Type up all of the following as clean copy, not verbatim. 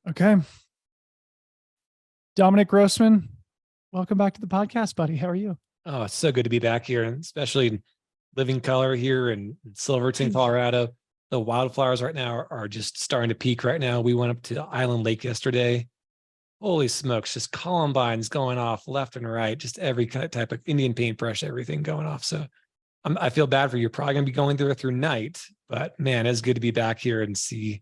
Okay. Dominic Grossman, welcome back to the podcast, buddy. How are you? Oh, it's so good to be back here, and especially in living color here in Silverton, Colorado. The wildflowers right now are just starting to peak right now. We went up to Island Lake yesterday. Holy smokes, just columbines going off left and right, just every kind of type of Indian paintbrush, everything going off. So I feel bad for you. You're probably going to be going through night, but man, it's good to be back here and see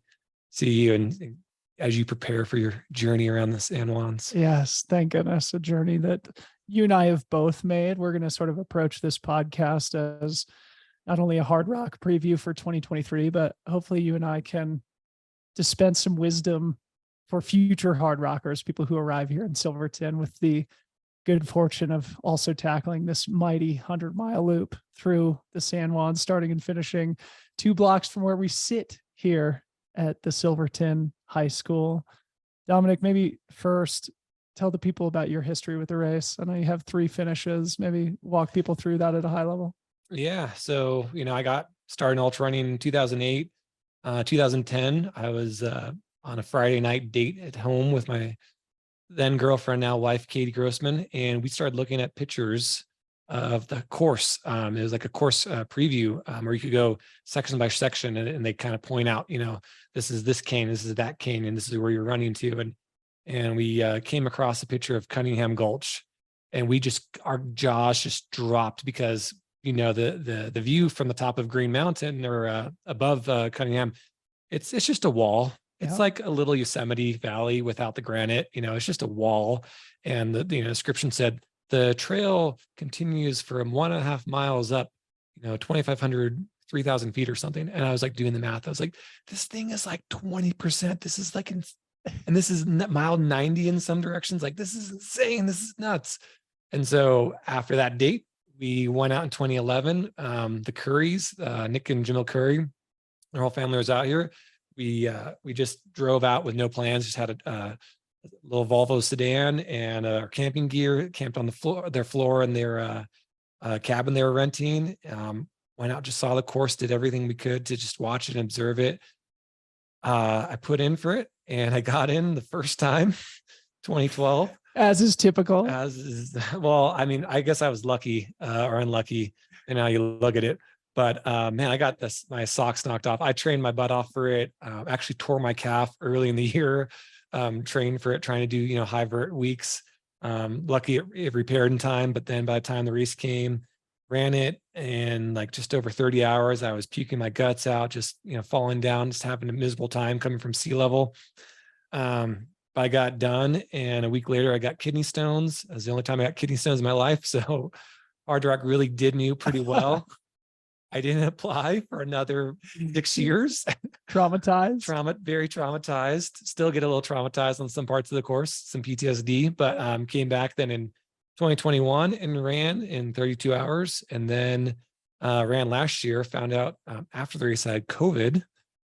you and as you prepare for your journey around the San Juans. Yes, thank goodness. A journey that you and I have both made. We're going to sort of approach this podcast as not only a Hardrock preview for 2023, but hopefully you and I can dispense some wisdom for future Hard Rockers, people who arrive here in Silverton with the good fortune of also tackling this mighty 100-mile loop through the San Juan, starting and finishing 2 blocks from where we sit here at the Silverton High School. Dominic, maybe first tell the people about your history with the race. I know you have 3 finishes. Maybe walk people through that at a high level. Yeah. So, I got started in ultra running in 2008, 2010. I was on a Friday night date at home with my then girlfriend, now wife, Katie Grossman. And we started looking at pictures of the course. It was like a course preview where you could go section by section and they kind of point out, this is this cane, this is that cane, and this is where you're running to. And we came across a picture of Cunningham Gulch, and our jaws just dropped because, the view from the top of Green Mountain or above Cunningham, it's just a wall. It's like a little Yosemite Valley without the granite, it's just a wall. And the description said, the trail continues from 1.5 miles up, 2,500, 3,000 feet or something. And I was like doing the math. I was like, this thing is like 20%. This is like, and this is mile 90 in some directions. Like, this is insane. This is nuts. And so after that date, we went out in 2011. The Currys, Nick and Jamil Curry, their whole family was out here. We just drove out with no plans, just had a little Volvo sedan and our camping gear, camped on their floor in their cabin they were renting. Went out, just saw the course, did everything we could to just watch it and observe it. I put in for it and I got in the first time, 2012. As is typical. I guess I was lucky or unlucky, and now you look at it. But man, I got my socks knocked off. I trained my butt off for it. Actually tore my calf early in the year. Trained for it, trying to do, high vert weeks. Lucky it repaired in time, but then by the time the race came, ran it, and like just over 30 hours, I was puking my guts out, just, falling down, just having a miserable time coming from sea level. I got done, and a week later I got kidney stones. That was the only time I got kidney stones in my life. So Hardrock really did me pretty well. I didn't apply for another 6 years. Traumatized? Very traumatized. Still get a little traumatized on some parts of the course, some PTSD, but came back then in 2021 and ran in 32 hours. And then ran last year, found out after the race I had COVID,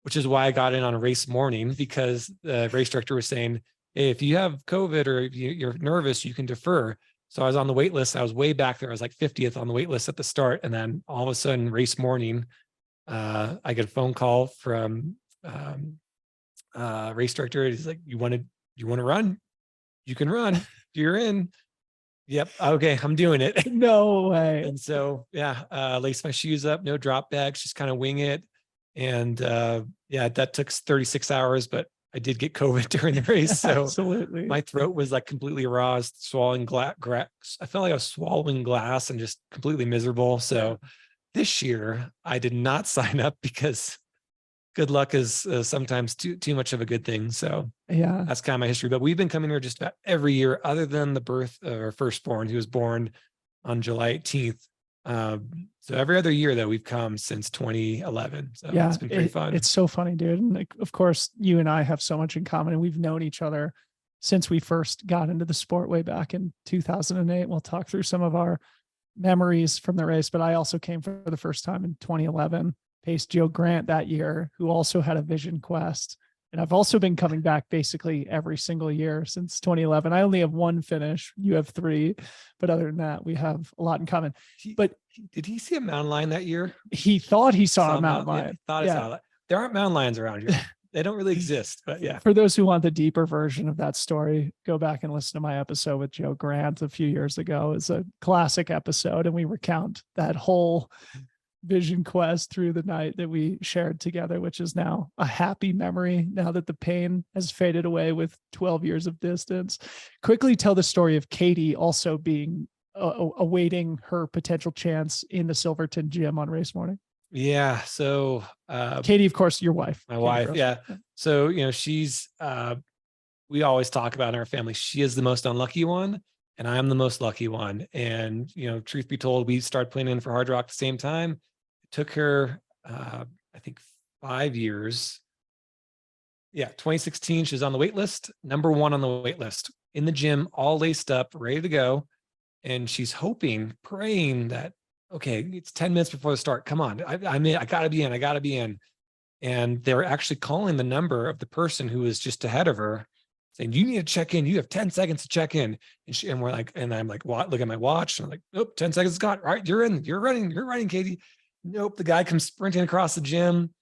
which is why I got in on a race morning, because the race director was saying, hey, if you have COVID or you're nervous, you can defer. So I was on the wait list. I was way back there. I was like 50th on the wait list at the start. And then all of a sudden, race morning, I get a phone call from race director. He's like, you want to run? You can run. You're in. Yep. Okay. I'm doing it. No way. And so, lace my shoes up, no drop bags, just kind of wing it. And that took 36 hours, but I did get COVID during the race. So absolutely, my throat was like completely raw. I was swallowing glass. I felt like I was swallowing glass and just completely miserable. So this year I did not sign up because good luck is sometimes too much of a good thing. So that's kind of my history. But we've been coming here just about every year, other than the birth of our firstborn, who was born on July 18th. So every other year that we've come since 2011. So it's been pretty fun. It's so funny, dude. And like, of course, you and I have so much in common, and we've known each other since we first got into the sport way back in 2008. We'll talk through some of our memories from the race, but I also came for the first time in 2011, paced Joe Grant that year, who also had a Vision Quest. And I've also been coming back basically every single year since 2011. I only have 1 finish. You have 3. But other than that, we have a lot in common. But did he see a mountain lion that year? He thought he saw a mountain lion. There aren't mountain lions around here. They don't really exist, but yeah. For those who want the deeper version of that story, go back and listen to my episode with Joe Grant a few years ago. It's a classic episode, and we recount that whole vision quest through the night that we shared together, which is now a happy memory now that the pain has faded away with 12 years of distance. Quickly tell the story of Katie also being awaiting her potential chance in the Silverton gym on race morning. Yeah. So Katie, of course, your wife. My Katie wife. Grossman. Yeah. So, she's we always talk about in our family, she is the most unlucky one and I am the most lucky one. And, truth be told, we started playing in for Hardrock at the same time. It took her, I think 5 years. Yeah. 2016, she was on the wait list, number 1 on the wait list, in the gym, all laced up, ready to go. And she's hoping, praying that, okay, it's 10 minutes before the start. Come on. I'm in. I gotta be in. I gotta be in. And they were actually calling the number of the person who was just ahead of her, saying, you need to check in. You have 10 seconds to check in. And we're like, and I'm like, what? Look at my watch. And I'm like, nope, 10 seconds got. All right, you're in. You're running, Katie. Nope. The guy comes sprinting across the gym.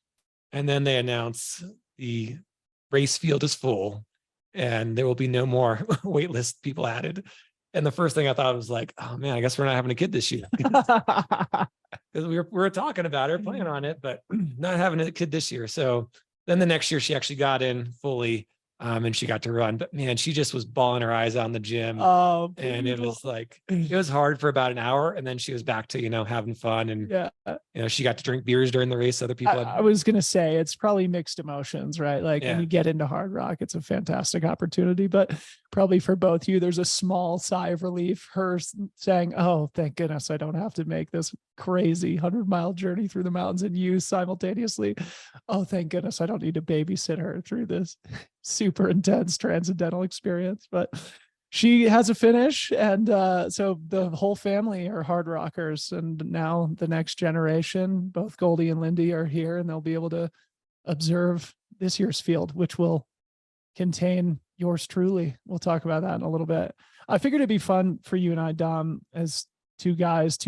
And then they announce the race field is full and there will be no more wait list people added. And the first thing I thought was like, oh man, I guess we're not having a kid this year. Because we were talking about her, planning on it, but not having a kid this year. So then the next year she actually got in fully, and she got to run. But man, she just was bawling her eyes out in the gym. Oh, and it was like, it was hard for about an hour. And then she was back to, having fun. And, yeah, she got to drink beers during the race. Other people. I was going to say, it's probably mixed emotions, right? Like when Yeah. you get into Hardrock, it's a fantastic opportunity, but probably for both you, there's a small sigh of relief. Her saying, oh, thank goodness I don't have to make this crazy 100-mile journey through the mountains, and you simultaneously, oh, thank goodness I don't need to babysit her through this super intense transcendental experience. But she has a finish, and so the whole family are hard rockers, and now the next generation, both Goldie and Lindy, are here, and they'll be able to observe this year's field, which will contain yours truly. We'll talk about that in a little bit. I figured it'd be fun for you and I, Dom, as two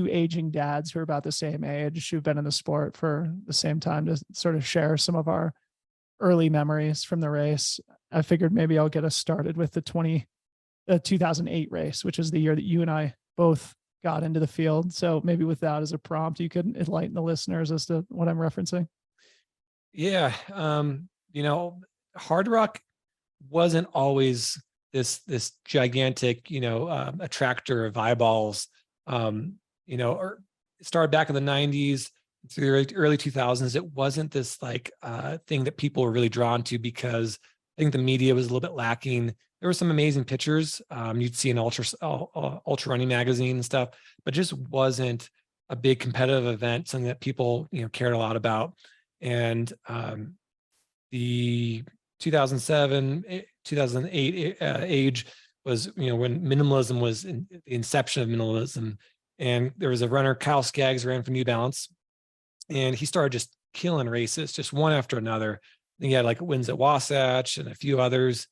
aging dads who are about the same age, who've been in the sport for the same time, to sort of share some of our early memories from the race. I figured maybe I'll get us started with the 2008 race, which is the year that you and I both got into the field. So maybe with that as a prompt, you could enlighten the listeners as to what I'm referencing. Yeah. Hardrock wasn't always this gigantic, attractor of eyeballs. Or it started back in the 90s through the early 2000s. It wasn't this thing that people were really drawn to, because I think the media was a little bit lacking. There were some amazing pictures. You'd see in ultra running magazine and stuff, but just wasn't a big competitive event, something that people, cared a lot about. And the 2007, 2008 age was, when minimalism was the inception of minimalism. And there was a runner, Kyle Skaggs, ran for New Balance, and he started just killing races, just one after another. And he had wins at Wasatch and a few others.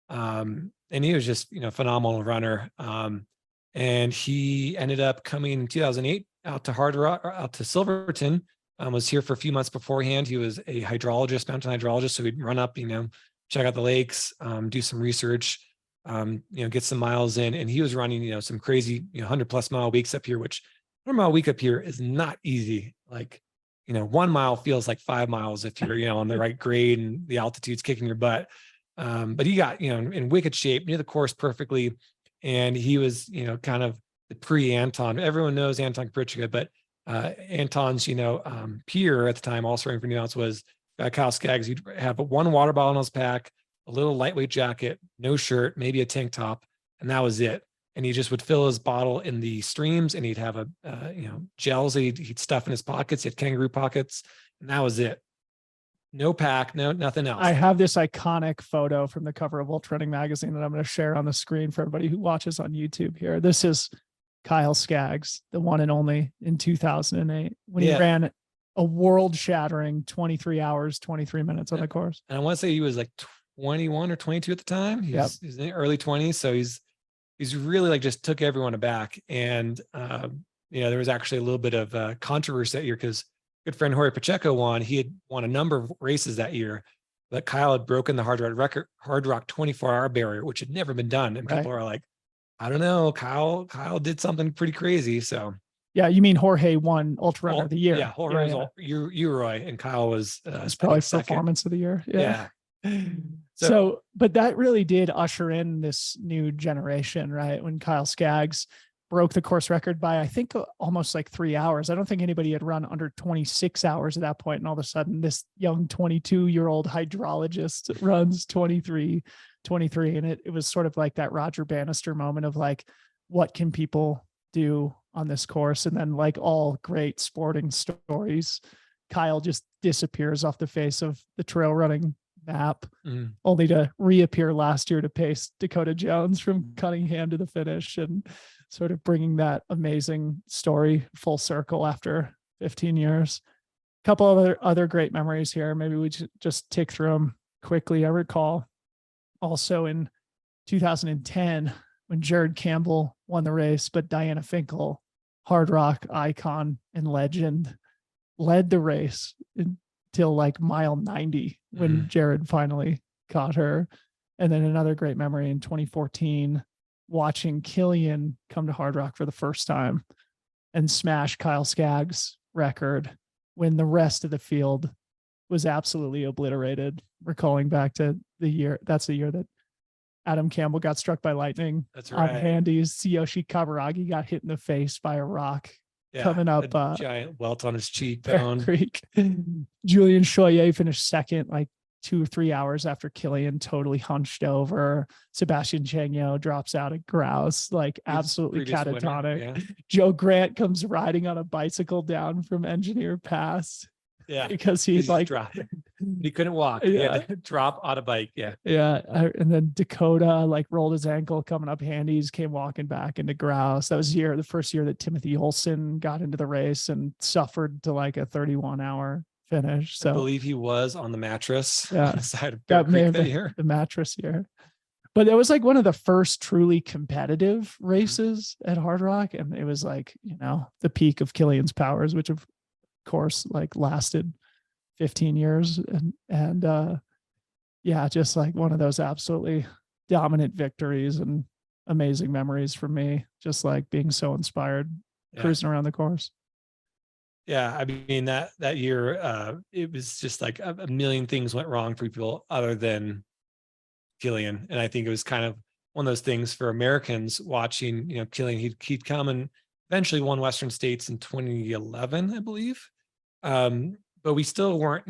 And he was just, phenomenal runner. And he ended up coming in 2008 out to Hardrock, out to Silverton. Was here for a few months beforehand. He was a hydrologist, mountain hydrologist. So he'd run up, check out the lakes, do some research, get some miles in. And he was running, some crazy, 100+ mile weeks up here, which 100-mile week up here is not easy. 1 mile feels like 5 miles if you're, on the right grade and the altitude's kicking your butt. But he got, in wicked shape, knew the course perfectly. And he was, kind of the pre-Anton. Everyone knows Anton Kaprichka, but Anton's, peer at the time, also running for New Balance, was Kyle Skaggs. He'd have one water bottle in his pack, a little lightweight jacket, no shirt, maybe a tank top, and that was it. And he just would fill his bottle in the streams, and he'd have gels that he'd stuff in his pockets. He had kangaroo pockets, and that was it. No pack, nothing else. I have this iconic photo from the cover of Ultra Running Magazine that I'm going to share on the screen for everybody who watches on YouTube here. This is Kyle Skaggs, the one and only, in 2008, when he ran a world-shattering 23 hours, 23 minutes on the course. And I want to say he was 21 or 22 at the time. He's in the early 20s. So he's really just took everyone aback. And, there was actually a little bit of controversy that year, because good friend Jorge Pacheco won. He had won a number of races that year, but Kyle had broken the hard rock 24-hour barrier, which had never been done. And Right. people are like, I don't know, Kyle did something pretty crazy. So yeah, you mean Jorge won Ultra Runner of the Year? Yeah, Jorge was Uroy, and Kyle was it's probably Performance of the Year. Yeah. So, but that really did usher in this new generation, right? When Kyle Skaggs broke the course record by, I think, almost like 3 hours. I don't think anybody had run under 26 hours at that point. And all of a sudden, this young 22-year-old hydrologist runs 23. And it was sort of like that Roger Bannister moment of like, what can people do on this course? And then, like all great sporting stories, Kyle just disappears off the face of the trail running map, only to reappear last year to pace Dakota Jones from Cunningham to the finish, and sort of bringing that amazing story full circle after 15 years. A couple other great memories here. Maybe we just tick through them quickly. I recall also in 2010 when Jared Campbell won the race, but Diana Finkel, Hardrock icon and legend, led the race until like mile 90 when Jared finally caught her. And then another great memory in 2014, watching Killian come to Hardrock for the first time and smash Kyle Skaggs' record when the rest of the field was absolutely obliterated. Recalling back to the year, that's the year that Adam Campbell got struck by lightning. That's on right. Handy's. Tsuyoshi Kaburagi got hit in the face by a rock coming up. Giant welt on his cheekbone. Creek. Julian Choyer finished second, like 2 or 3 hours after Killian totally hunched over. Sebastian Changyo drops out at Grouse, like absolutely catatonic. Yeah. Joe Grant comes riding on a bicycle down from Engineer Pass. Yeah, because he's like dropped. He couldn't walk. Yeah, drop on a bike. Yeah, and then Dakota like rolled his ankle coming up Handy's, came walking back into Grouse. That was the first year that Timothy Olsen got into the race and suffered to like a 31-hour finish. So I believe he was on the mattress on the side of Bear Creek that year. The mattress year. But it was like one of the first truly competitive races at Hardrock, and it was like, the peak of Killian's powers, which of course like lasted 15 years, and just like one of those absolutely dominant victories and amazing memories for me, just like being so inspired cruising around the course. Yeah, I mean that year it was just like a million things went wrong for people other than Killian, and I think it was kind of one of those things for Americans watching, Killian. He'd come and eventually won Western States in 2011, I believe. But we still weren't,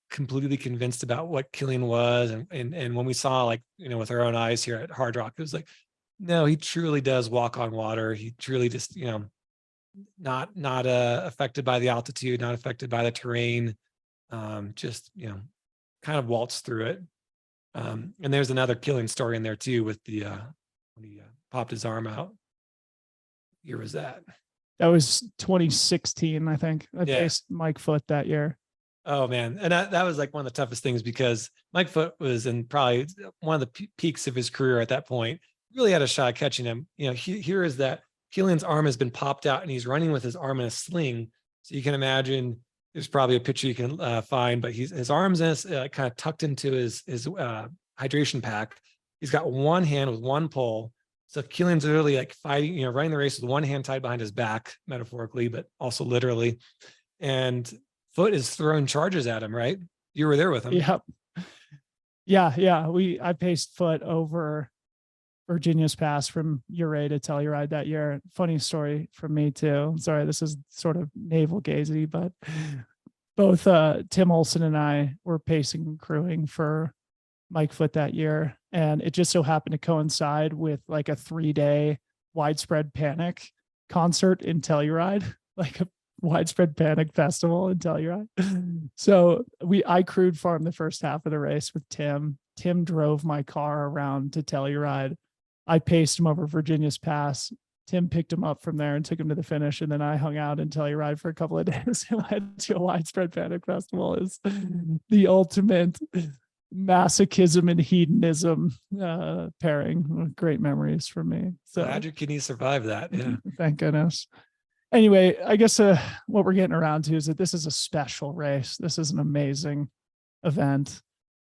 completely convinced about what Killian was. And when we saw, like, with our own eyes here at Hardrock, it was like, no, he truly does walk on water. He truly just, not affected by the altitude, not affected by the terrain. Just, kind of waltz through it. And there's another Killian story in there too, with the, when he popped his arm out. What year was that? That was 2016, I think. I faced Mike Foote that year. Oh man, and that was like one of the toughest things, because Mike Foote was in probably one of the peaks of his career at that point. Really had a shot at catching him. Here is that Killian's arm has been popped out, and he's running with his arm in a sling. So you can imagine there's probably a picture you can find, but his arms in kind of tucked into his hydration pack. He's got one hand with one pole. So Killian's literally like fighting, running the race with one hand tied behind his back, metaphorically, but also literally. And Foote is throwing charges at him, right? You were there with him. Yep. Yeah. I paced Foote over Virginia's Pass from Ouray to Telluride that year. Funny story from me too. Sorry, this is sort of navel gazing, but both Tim Olson and I were pacing and crewing for Mike Foote that year, and it just so happened to coincide with like a 3-day widespread panic concert in Telluride, like a widespread panic festival in Telluride. So I crewed for him the first half of the race with Tim. Tim drove my car around to Telluride. I paced him over Virginia's Pass. Tim picked him up from there and took him to the finish. And then I hung out in Telluride for a couple of days and went to a widespread panic festival. Is the ultimate masochism and hedonism pairing. Great memories for me. So glad your kidney survived that. Yeah. Thank goodness. Anyway, I guess what we're getting around to is that this is a special race. This is an amazing event.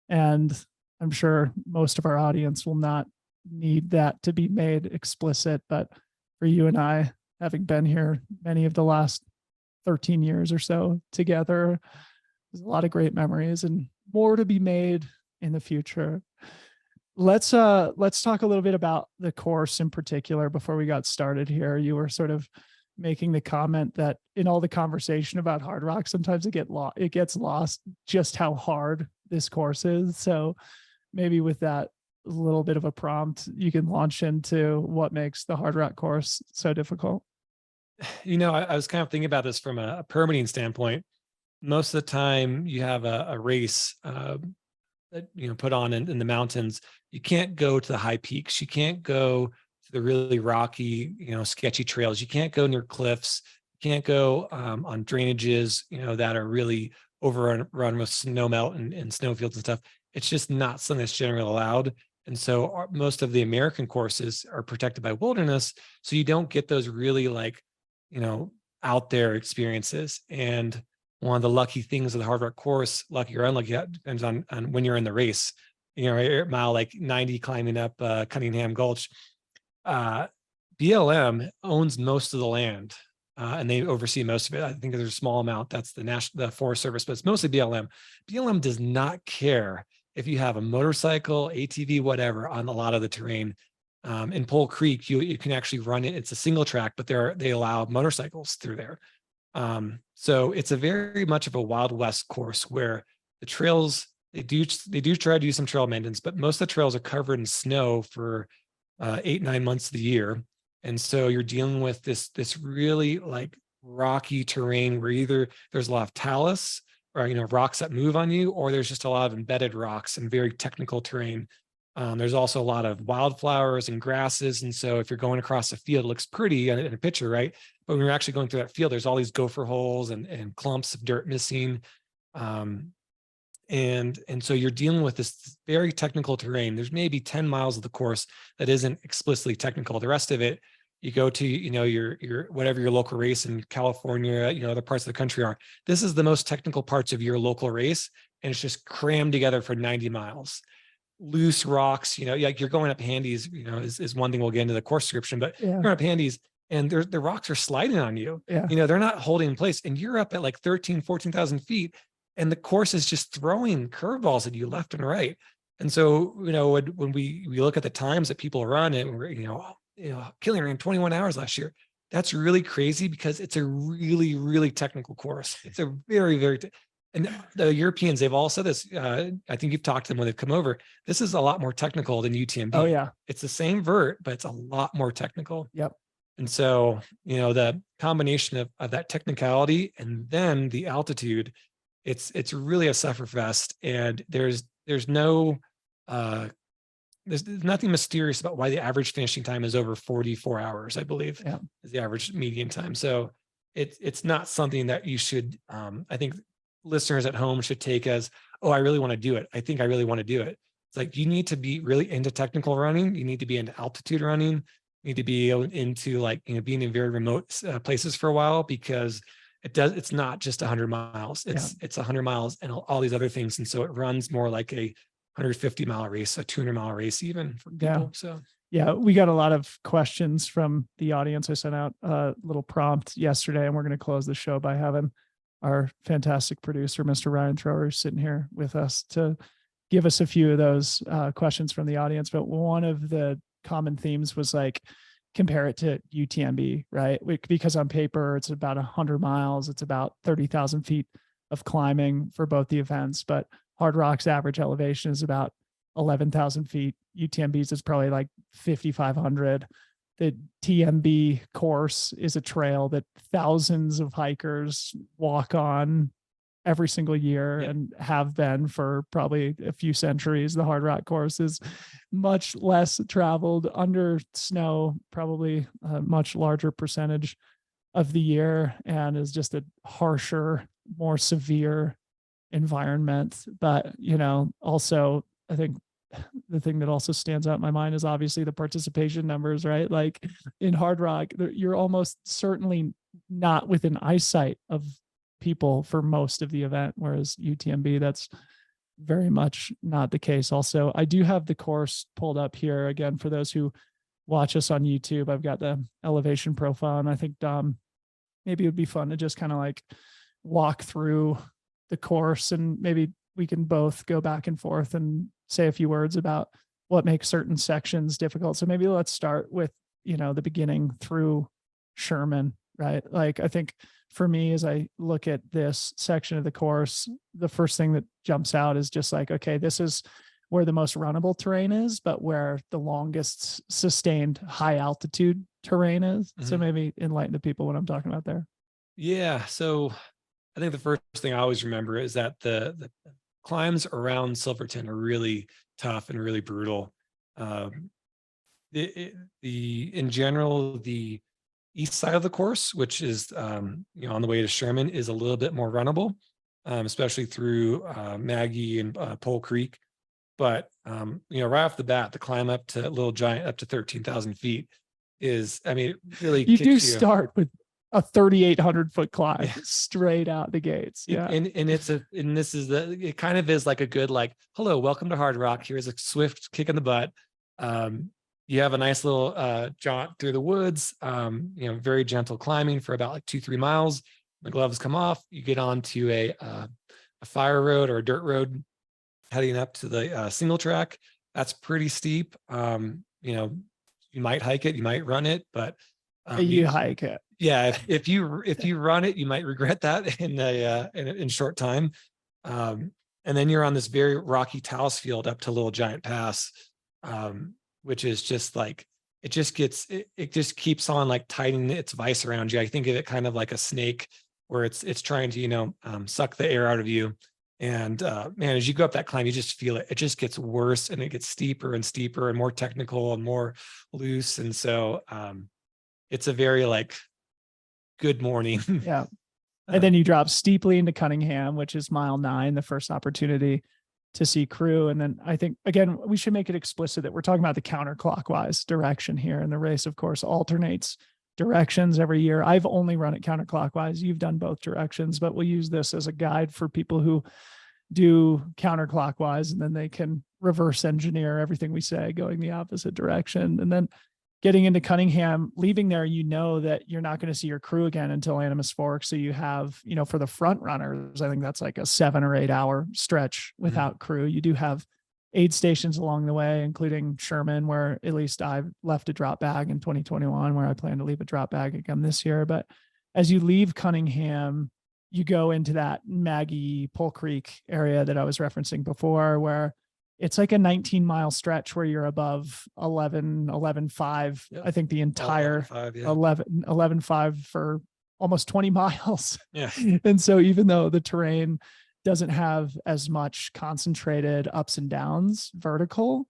And I'm sure most of our audience will not need that to be made explicit, but for you and I, having been here many of the last 13 years or so together, there's a lot of great memories and more to be made in the future. Let's talk a little bit about the course in particular before we got started here. You were sort of making the comment that in all the conversation about Hardrock, sometimes it gets lost just how hard this course is. So maybe with that little bit of a prompt, you can launch into what makes the Hardrock course so difficult. I was kind of thinking about this from a permitting standpoint. Most of the time you have a race that put on in the mountains. You can't go to the high peaks. You can't go to the really rocky, sketchy trails. You can't go near cliffs. You can't go on drainages, that are really overrun with snow melt and snowfields and stuff. It's just not something that's generally allowed. And so most of the American courses are protected by wilderness. So you don't get those really out there experiences. And one of the lucky things of the Hardrock course, lucky or unlucky, that depends on when you're in the race. At mile like 90 climbing up Cunningham Gulch, BLM owns most of the land, and they oversee most of it. I think there's a small amount that's the Forest Service, but it's mostly BLM. BLM does not care if you have a motorcycle, ATV, whatever, on a lot of the terrain. In Pole Creek, you can actually run it. It's a single track, but they allow motorcycles through there. So it's a very much of a Wild West course where the trails, they do try to do some trail maintenance, but most of the trails are covered in snow for 8-9 months of the year. And so you're dealing with this really rocky terrain where either there's a lot of talus or rocks that move on you, or there's just a lot of embedded rocks and very technical terrain. There's also a lot of wildflowers and grasses. And so if you're going across a field, it looks pretty in a picture, right? But when you're actually going through that field, there's all these gopher holes and clumps of dirt missing. And so you're dealing with this very technical terrain. There's maybe 10 miles of the course that isn't explicitly technical. The rest of it, you go to, your whatever your local race in California, other parts of the country are. This is the most technical parts of your local race, and it's just crammed together for 90 miles. Loose rocks, like you're going up Handies, is one thing we'll get into the course description, but Yeah. you're going up Handies and the rocks are sliding on you. Yeah. They're not holding in place, and you're up at like 14,000 feet, and the course is just throwing curveballs at you left and right. And so, when we look at the times that people run, and we're, Killian ran 21 hours last year. That's really crazy because it's a really, really technical course. It's a very, very, and the Europeans, they've all said this. I think you've talked to them when they've come over. This is a lot more technical than UTMB. Oh yeah. It's the same vert, but it's a lot more technical. Yep. And so, the combination of that technicality and then the altitude, it's really a sufferfest. And there's nothing mysterious about why the average finishing time is over 44 hours, I believe, is the average median time. So it's not something that you should, I think listeners at home should take as, oh, I really want to do it. I think I really want to do it. It's like, you need to be really into technical running. You need to be into altitude running. You need to be into being in very remote places for a while, because it's not just 100 miles. It's 100 miles and all these other things. And so it runs more like a 150-mile race, a 200-mile race, even for people. Yeah. So yeah, we got a lot of questions from the audience. I sent out a little prompt yesterday, and we're going to close the show by having our fantastic producer, Mr. Ryan Thrower, sitting here with us to give us a few of those questions from the audience. But one of the common themes was compare it to UTMB, right? Because on paper, it's about 100 miles. It's about 30,000 feet of climbing for both the events, but Hardrock's average elevation is about 11,000 feet. UTMB's is probably 5,500. The TMB course is a trail that thousands of hikers walk on every single year and have been for probably a few centuries. The Hardrock course is much less traveled under snow, probably a much larger percentage of the year, and is just a harsher, more severe environment. But, also, I think the thing that also stands out in my mind is obviously the participation numbers, right? In Hardrock, you're almost certainly not within eyesight of people for most of the event, whereas UTMB, that's very much not the case. Also, I do have the course pulled up here again for those who watch us on YouTube. I've got the elevation profile, and I think maybe it would be fun to just kind of like walk through the course, and maybe we can both go back and forth and say a few words about what makes certain sections difficult. So maybe let's start with, the beginning through Sherman, right? Like, I think for me, as I look at this section of the course, the first thing that jumps out is just like, okay, this is where the most runnable terrain is, but where the longest sustained high altitude terrain is. Mm-hmm. So maybe enlighten the people what I'm talking about there. Yeah. So I think the first thing I always remember is that the climbs around Silverton are really tough and really brutal. In general, the east side of the course, which is on the way to Sherman, is a little bit more runnable, especially through Maggie and Pole Creek. But right off the bat, the climb up to Little Giant up to 13,000 feet is, really you do start with a 3,800 foot climb straight out the gates. Yeah. And it kind of is like a good, like, hello, welcome to Hardrock. Here's a swift kick in the butt. You have a nice little jaunt through the woods, very gentle climbing for about like 2-3 miles. The gloves come off. You get onto a fire road or a dirt road heading up to the single track. That's pretty steep. You might hike it, you might run it, but you hike it. Yeah, if you run it, you might regret that in short time. And then you're on this very rocky talus field up to Little Giant Pass, which is just like, it just keeps on like tightening its vise around you. I think of it kind of like a snake where it's trying to, suck the air out of you. And man, as you go up that climb, you just feel it. It just gets worse, and it gets steeper and steeper and more technical and more loose. And so it's a very like good morning. Yeah. And then you drop steeply into Cunningham, which is mile 9, the first opportunity to see crew. And then I think, again, we should make it explicit that we're talking about the counterclockwise direction here. And the race, of course, alternates directions every year. I've only run it counterclockwise. You've done both directions, but we'll use this as a guide for people who do counterclockwise, and then they can reverse engineer everything we say going the opposite direction. And then getting into Cunningham, leaving there, that you're not going to see your crew again until Animas Forks. So you have, for the front runners, I think that's like a 7 or 8 hour stretch without crew. You do have aid stations along the way, including Sherman, where at least I've left a drop bag in 2021, where I plan to leave a drop bag again this year. But as you leave Cunningham, you go into that Maggie Pole Creek area that I was referencing before, where it's like a 19-mile stretch where you're above 11.5. Yep. I think the entire 11.5 for almost 20 miles. Yeah. And so even though the terrain doesn't have as much concentrated ups and downs vertical,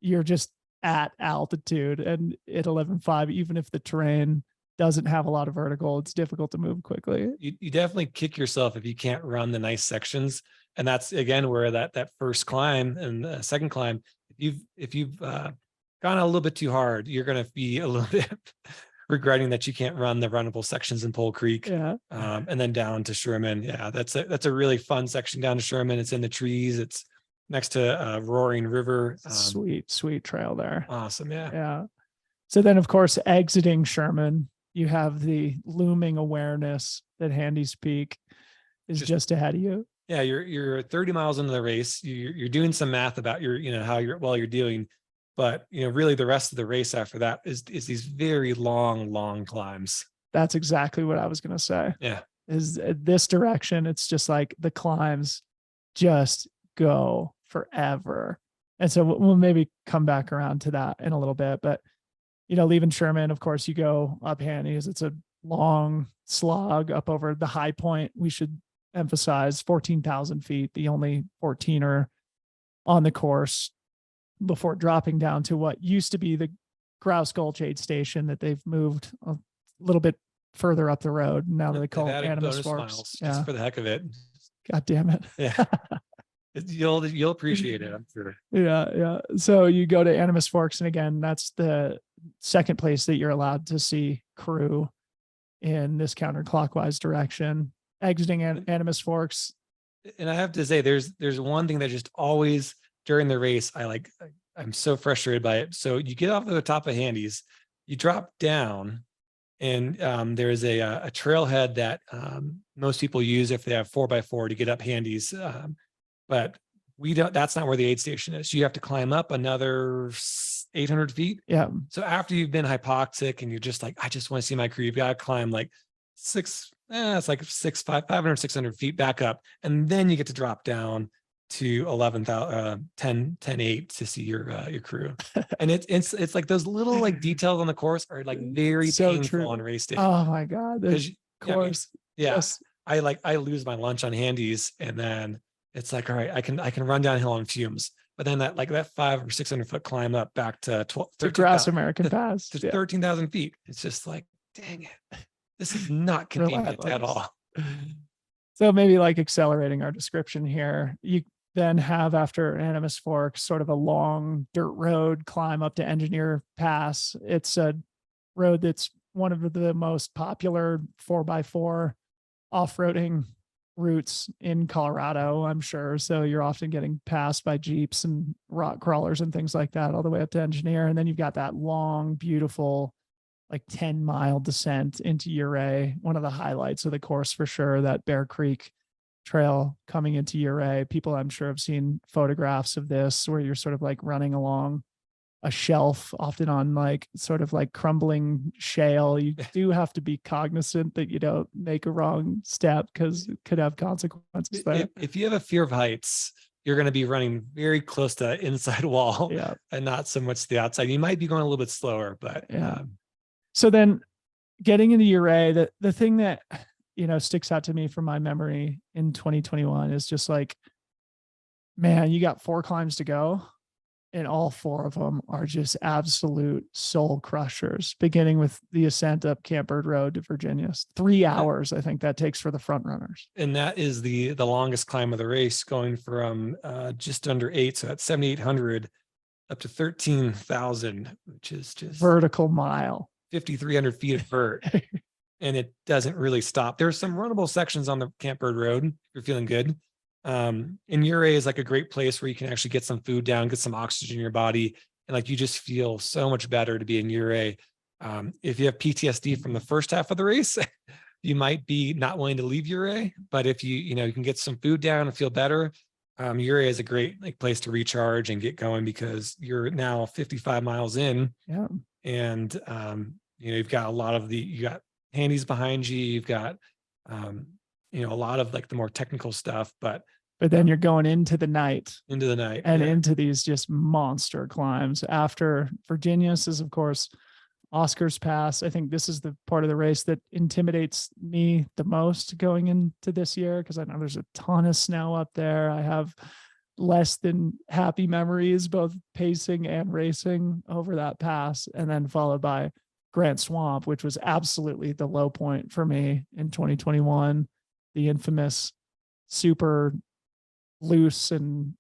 you're just at altitude. And at 11.5, even if the terrain doesn't have a lot of vertical, it's difficult to move quickly. You definitely kick yourself if you can't run the nice sections. And that's, again, where that first climb and the second climb, if you've gone a little bit too hard, you're going to be a little bit regretting that you can't run the runnable sections in Pole Creek. Yeah. And then down to Sherman. Yeah, that's a really fun section down to Sherman. It's in the trees. It's next to Roaring River. Sweet trail there. Awesome. Yeah. Yeah. So then, of course, exiting Sherman, you have the looming awareness that Handy's Peak is just ahead of you. Yeah, you're 30 miles into the race. You're doing some math about how you're doing, but really the rest of the race after that is these very long climbs. That's exactly what I was going to say. Yeah, is this direction. It's just like the climbs just go forever, and so we'll maybe come back around to that in a little bit. But leaving Sherman, of course, you go up Handy's. It's a long slog up over the high point. We should emphasize 14,000 feet. The only 14 are on the course before dropping down to what used to be the Grouse Gulch aid station that they've moved a little bit further up the road. Now that they call it Animas Forks. Just for the heck of it. God damn it. Yeah. You'll appreciate it, I'm sure. Yeah. So you go to Animas Forks, and again, that's the second place that you're allowed to see crew in this counterclockwise direction. Exiting Animas Forks. And I have to say, there's one thing that just always during the race, I'm so frustrated by it. So you get off the top of Handies, you drop down, and there's a trailhead that most people use if they have 4x4 to get up Handies. But we don't, that's not where the aid station is. You have to climb up another 800 feet. Yeah. So after you've been hypoxic and you're just like, I just want to see my crew, you've got to climb like it's like 500, 600 feet back up. And then you get to drop down to 11,000, 10,8 to see your crew. And it's like those little like details on the course are like very So painful true. on race day. Oh my God. The course. Yes. I lose my lunch on Handies, and then it's like, all right, I can run downhill on fumes. But then that 500 or 600 foot climb up back to 12, to Grass American Pass to 13,000 feet. It's just like, dang it. This is not convenient at all. So maybe like accelerating our description here, you then have after Animas Fork sort of a long dirt road climb up to Engineer Pass. It's a road that's one of the most popular 4x4 off-roading routes in Colorado, I'm sure. So you're often getting passed by Jeeps and rock crawlers and things like that all the way up to Engineer. And then you've got that long, beautiful, like 10-mile descent into Ouray, one of the highlights of the course for sure, that Bear Creek trail coming into Ouray. People I'm sure have seen photographs of this where you're sort of like running along a shelf, often on like sort of like crumbling shale. You do have to be cognizant that you don't make a wrong step because it could have consequences there. If you have a fear of heights, you're going to be running very close to the inside wall, and not so much the outside. You might be going a little bit slower, but so then getting into Ouray, the thing that, sticks out to me from my memory in 2021 is just like, man, you got 4 climbs to go, and all 4 of them are just absolute soul crushers, beginning with the ascent up Camp Bird Road to Virginia. 3 hours, I think that takes for the front runners. And that is the longest climb of the race, going from just under 8, so that's 7,800 up to 13,000, which is just vertical mile. 5,300 feet of vert. And it doesn't really stop. There's some runnable sections on the Camp Bird Road if you're feeling good. And Ouray is like a great place where you can actually get some food down, get some oxygen in your body. And like, you just feel so much better to be in Ouray. If you have PTSD from the first half of the race, you might be not willing to leave Ouray. But if you can get some food down and feel better, Ouray is a great place to recharge and get going, because you're now 55 miles in. Yeah. And you've got you got Handies behind you, you've got a lot of like the more technical stuff, but then you're going into the night and into these just monster climbs. After Virginia's is, of course, Oscar's Pass. I think this is the part of the race that intimidates me the most going into this year, because I know there's a ton of snow up there. I have less than happy memories, both pacing and racing over that pass, and then followed by Grant Swamp, which was absolutely the low point for me in 2021. The infamous super loose and,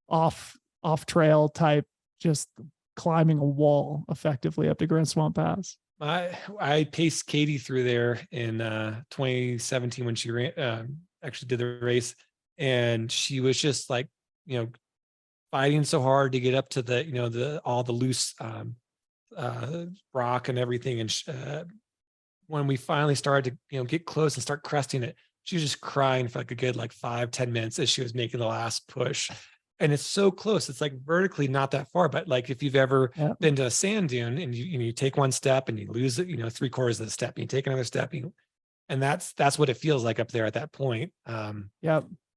off trail type, just climbing a wall effectively up to Grant Swamp Pass. I paced Katie through there in 2017 when she actually did the race, and she was just like, fighting so hard to get up to the all the loose rock and everything. And when we finally started to get close and start cresting it, she was just crying for like a good 5-10 minutes as she was making the last push. And it's so close. It's like vertically not that far, but like if you've ever been to a sand dune and you take one step and you lose it, 3/4 of the step, and you take another step, and that's what it feels like up there at that point.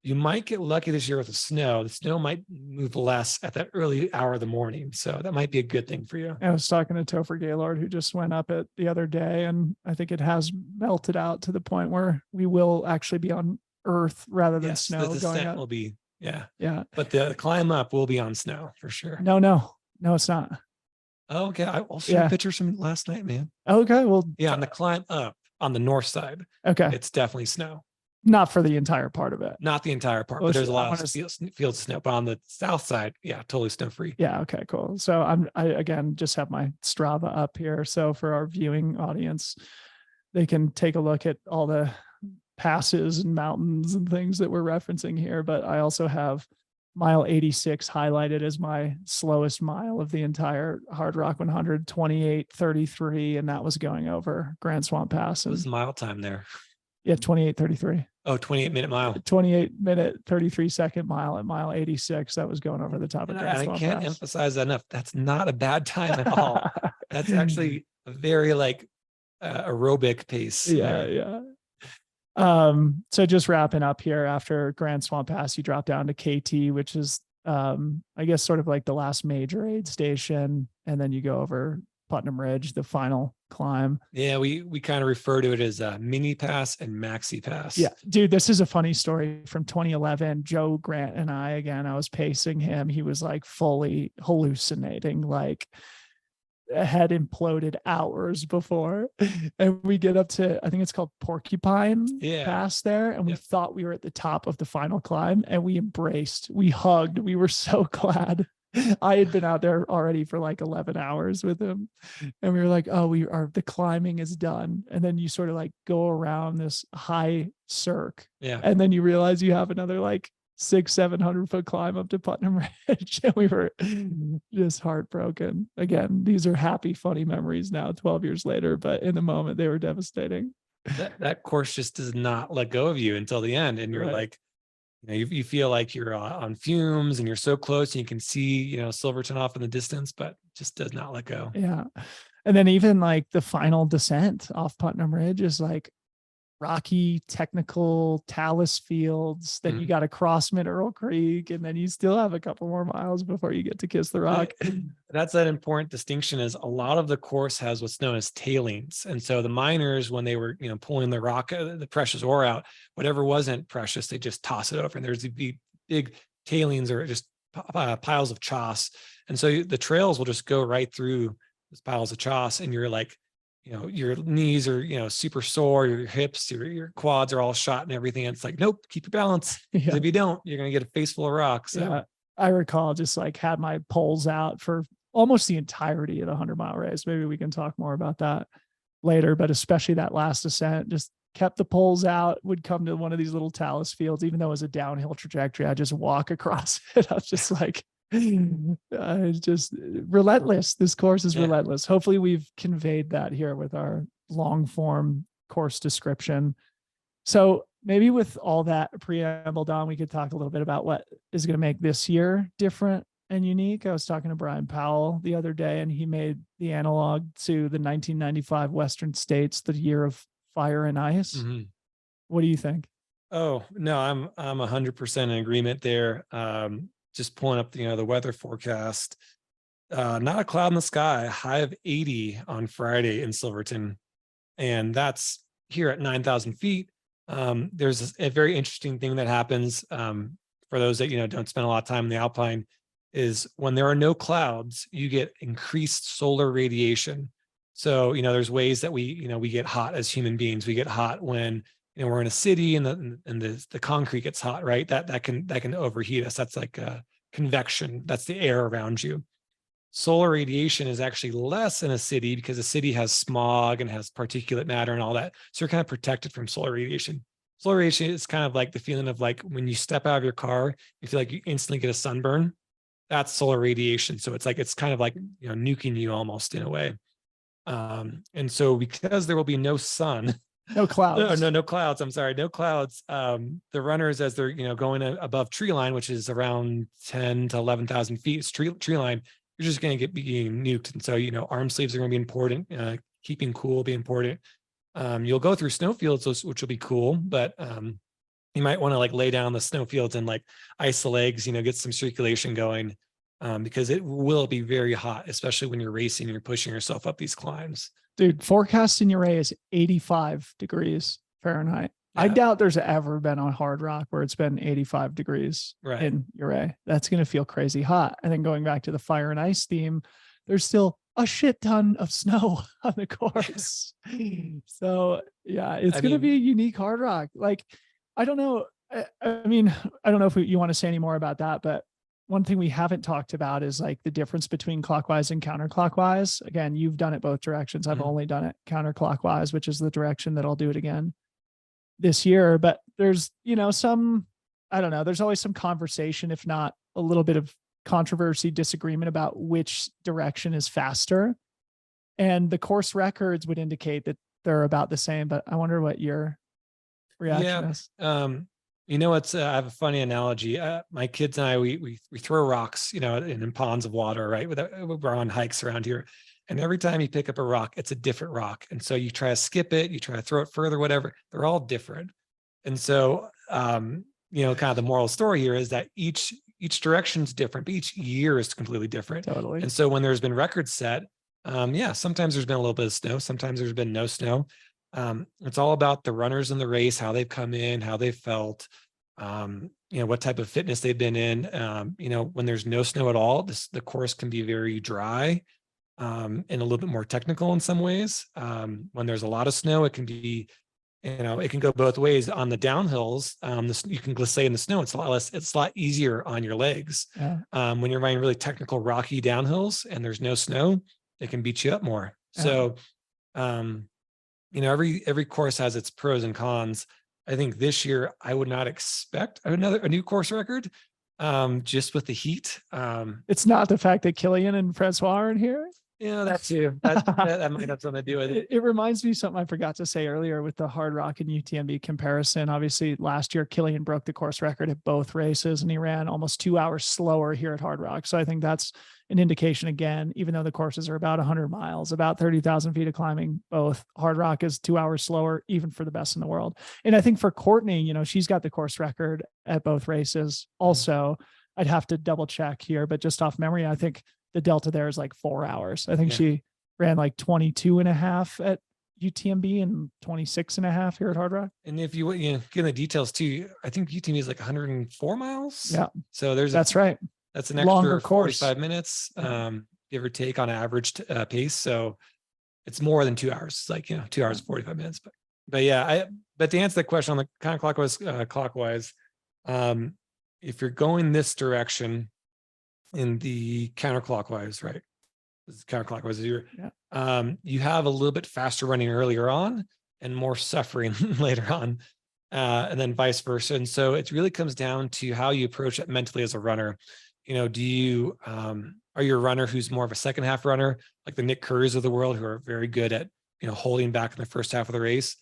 You might get lucky this year with the snow. The snow might move less at that early hour of the morning. So that might be a good thing for you. I was talking to Topher Gaylord, who just went up it the other day, and I think it has melted out to the point where we will actually be on earth rather than snow. The going descent up. will be, yeah. But the climb up will be on snow for sure. No, it's not. Oh, okay. I'll show you pictures from last night, man. Okay. Well, on the climb up on the north side. Okay. It's definitely snow. Not for the entire part of it. Not the entire part, but there's a lot of field snow. But on the south side, totally snow free. Yeah. Okay, cool. So I again just have my Strava up here. So for our viewing audience, they can take a look at all the passes and mountains and things that we're referencing here, but I also have mile 86 highlighted as my slowest mile of the entire Hardrock 100, 28:33, and that was going over Grand Swamp Pass. What And was the mile time there? yeah, 28:33. Oh, 28-minute mile. 28-minute, 33-second mile at mile 86. That was going over the top of Grand And I Swamp can't Pass. emphasize that enough. That's not a bad time at all. That's actually a very like aerobic pace. Yeah, there. yeah. So just wrapping up here, after Grand Swamp Pass, you drop down to KT, which is I guess sort of like the last major aid station, and then you go over Putnam Ridge, the final climb. Yeah, we kind of refer to it as mini pass and maxi pass. Yeah, dude, this is a funny story from 2011. Joe Grant and I was pacing him. He was like fully hallucinating, like had imploded hours before. And we get up to, I think it's called Porcupine Pass there. And we thought we were at the top of the final climb, and we embraced, we hugged. We were so glad. I had been out there already for like 11 hours with him, and we were like, oh, the climbing is done. And then you sort of like go around this high cirque. Yeah. And then you realize you have another like 600-700 foot climb up to Putnam Ridge. And we were just heartbroken. Again, these are happy, funny memories now, 12 years later, but in the moment they were devastating. That course just does not let go of you until the end. And you're like, you feel like you're on fumes and you're so close and you can see, Silverton off in the distance, but just does not let go. Yeah. And then even like the final descent off Putnam Ridge is like rocky, technical talus fields. Then you got to cross Mid Earl Creek, and then you still have a couple more miles before you get to Kiss the Rock. That's an important distinction, is a lot of the course has what's known as tailings. And so the miners, when they were, pulling the rock, the precious ore out, whatever wasn't precious, they just toss it over. And there's the big tailings, or just piles of choss. And so the trails will just go right through those piles of choss, and you're like, your knees are, super sore, your hips, your quads are all shot and everything. And it's like, nope, keep your balance. If you don't, you're going to get a face full of rocks. So. Yeah. I recall just like had my poles out for almost the entirety of the 100-mile race. Maybe we can talk more about that later, but especially that last descent, just kept the poles out, would come to one of these little talus fields, even though it was a downhill trajectory. I just walk across it. I was just like, it's just relentless. This course is relentless. Hopefully we've conveyed that here with our long form course description. So maybe with all that preamble, Don, we could talk a little bit about what is going to make this year different and unique. I was talking to Brian Powell the other day, and he made the analog to the 1995 Western States, the year of fire and ice. Mm-hmm. What do you think? Oh, no, I'm 100% in agreement there. Just pulling up, the weather forecast, not a cloud in the sky, a high of 80 on Friday in Silverton. And that's here at 9,000 feet. There's a very interesting thing that happens for those that, don't spend a lot of time in the Alpine, is when there are no clouds, you get increased solar radiation. So, there's ways that we get hot as human beings. We get hot when, we're in a city and the concrete gets hot, right? That can overheat us. That's like convection. That's the air around you. Solar radiation is actually less in a city because a city has smog and has particulate matter and all that. So you're kind of protected from solar radiation. Solar radiation is kind of like the feeling of like when you step out of your car, you feel like you instantly get a sunburn. That's solar radiation. So it's kind of like, nuking you almost in a way. And so because there will be no sun, no clouds. No clouds. I'm sorry. No clouds. The runners, as they're, going above tree line, which is around 10 to 11,000 feet, it's tree line, you're just going to be getting nuked. And so, arm sleeves are going to be important. Keeping cool will be important. You'll go through snowfields, which will be cool, but you might want to like lay down the snowfields and like ice the legs, get some circulation going, because it will be very hot, especially when you're racing and you're pushing yourself up these climbs. Dude, forecast in Uray is 85 degrees Fahrenheit. Yeah. I doubt there's ever been on Hardrock where it's been 85 degrees in Uray. That's going to feel crazy hot. And then going back to the fire and ice theme, there's still a shit ton of snow on the course. So yeah, it's going to be a unique Hardrock. Like, I don't know. I mean, I don't know if you want to say any more about that, but one thing we haven't talked about is like the difference between clockwise and counterclockwise. Again, you've done it both directions. I've only done it counterclockwise, which is the direction that I'll do it again. this year. But there's, I don't know, there's always some conversation, if not a little bit of controversy, disagreement about which direction is faster. And the course records would indicate that they're about the same, but I wonder what your reaction is. I have a funny analogy. My kids and I, we throw rocks, in ponds of water, right? We're on hikes around here. And every time you pick up a rock, it's a different rock. And so you try to skip it, you try to throw it further, whatever, they're all different. And so, kind of the moral story here is that each direction is different, but each year is completely different. Totally. And so when there's been records set, sometimes there's been a little bit of snow, sometimes there's been no snow. It's all about the runners in the race, how they've come in, how they felt, what type of fitness they've been in. When there's no snow at all, the course can be very dry, and a little bit more technical in some ways. When there's a lot of snow, it can be, it can go both ways. On the downhills, you can say in the snow, it's a lot easier on your legs. Yeah. When you're riding really technical, rocky downhills and there's no snow, it can beat you up more. Yeah. So, every course has its pros and cons. I think this year I would not expect a new course record, just with the heat. It's not the fact that Killian and Francois are in here. Yeah, that too. That might have something to do with it. It reminds me of something I forgot to say earlier with the Hardrock and UTMB comparison. Obviously, last year, Killian broke the course record at both races, and he ran almost 2 hours slower here at Hardrock. So I think that's an indication, again, even though the courses are about 100 miles, about 30,000 feet of climbing, both Hardrock is 2 hours slower, even for the best in the world. And I think for Courtney, she's got the course record at both races. Also, I'd have to double check here, but just off memory, I think the delta there is like 4 hours. I think she ran like 22 and a half at UTMB and 26 and a half here at Hardrock. And if you get the details too, I think UTMB is like 104 miles. Yeah. So that's right. That's an extra longer course, 45 minutes, give or take on average pace. So it's more than 2 hours. It's like, 2 hours and 45 minutes. But to answer the question on the counterclockwise, if you're going this direction in the counterclockwise, right? Counterclockwise, you have a little bit faster running earlier on and more suffering later on, and then vice versa. And so it really comes down to how you approach it mentally as a runner. Do you are you a runner who's more of a second half runner, like the Nick Curries of the world, who are very good at holding back in the first half of the race?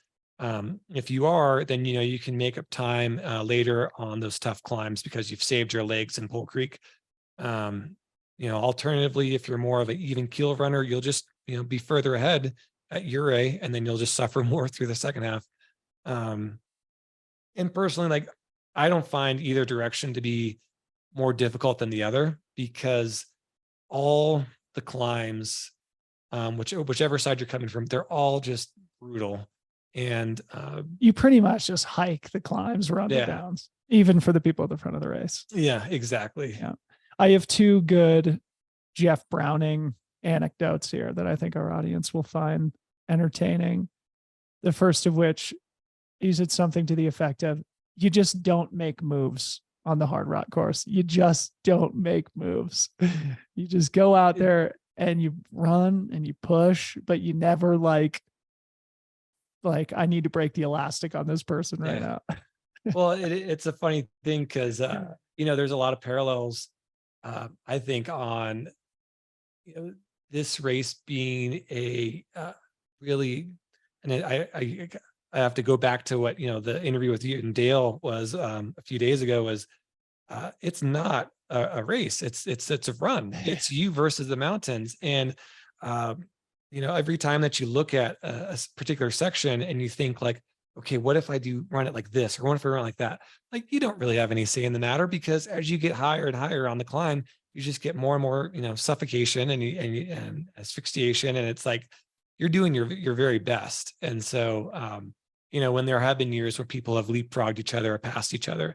If you are, then you can make up time later on those tough climbs because you've saved your legs in Pole Creek. Alternatively, if you're more of an even keel runner, you'll just be further ahead at Uray, and then you'll just suffer more through the second half. And personally, I don't find either direction to be more difficult than the other, because all the climbs, whichever side you're coming from, they're all just brutal. And you pretty much just hike the climbs, run the downs, even for the people at the front of the race. Yeah, exactly. Yeah. I have two good Jeff Browning anecdotes here that I think our audience will find entertaining. The first of which, he said something to the effect of, you just don't make moves on the Hardrock course. You just don't make moves. You just go out there and you run and you push, but you never like I need to break the elastic on this person right now. Well, it's a funny thing because, there's a lot of parallels, I think, on this race being a really, and I have to go back to what, the interview with you and Dale was a few days ago, was it's not a race. It's a run. It's you versus the mountains. And, every time that you look at a particular section and you think like, okay, what if I do run it like this? Or what if I run like that? Like, you don't really have any say in the matter, because as you get higher and higher on the climb, you just get more and more, suffocation and asphyxiation. And it's like, you're doing your very best. And so, when there have been years where people have leapfrogged each other or passed each other,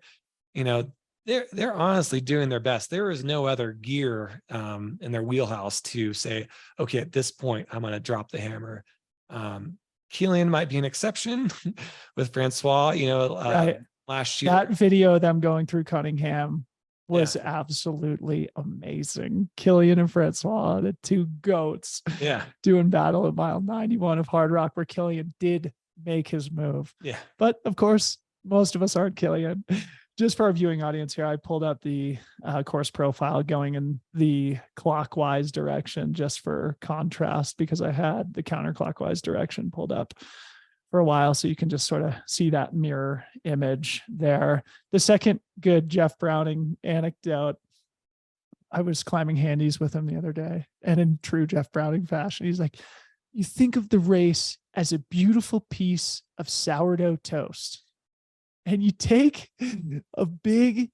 they're honestly doing their best. There is no other gear in their wheelhouse to say, okay, at this point, I'm going to drop the hammer. Killian might be an exception with Francois, right. Last year. That video of them going through Cunningham was absolutely amazing. Killian and Francois, the two goats, doing battle at mile 91 of Hardrock, where Killian did make his move. Yeah. But of course, most of us aren't Killian. Just for our viewing audience here, I pulled up the course profile going in the clockwise direction just for contrast, because I had the counterclockwise direction pulled up for a while. So you can just sort of see that mirror image there. The second good Jeff Browning anecdote, I was climbing handies with him the other day, and in true Jeff Browning fashion, he's like, you think of the race as a beautiful piece of sourdough toast, and you take a big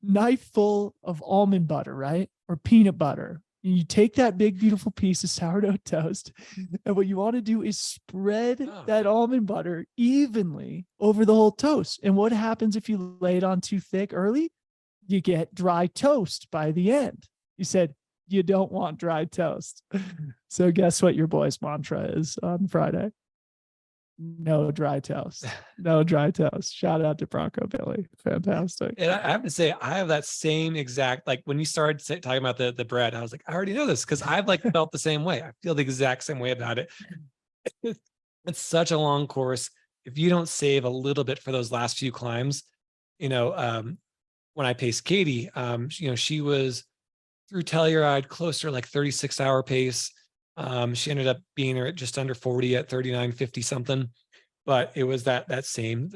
knife full of almond butter, right? Or peanut butter. And you take that big, beautiful piece of sourdough toast, and what you want to do is spread that almond butter evenly over the whole toast. And what happens if you lay it on too thick early? You get dry toast by the end. You said you don't want dry toast. So guess what your boy's mantra is on Friday? No dry toast. No dry toast. Shout out to Bronco Billy. Fantastic. And I have to say, I have that same exact, like when you started talking about the bread, I was like, I already know this because I've like felt the same way. I feel the exact same way about it. It's such a long course. If you don't save a little bit for those last few climbs, when I paced Katie, she was through Telluride closer like 36-hour pace. She ended up being at just under 40 at 39:50 something, but it was that same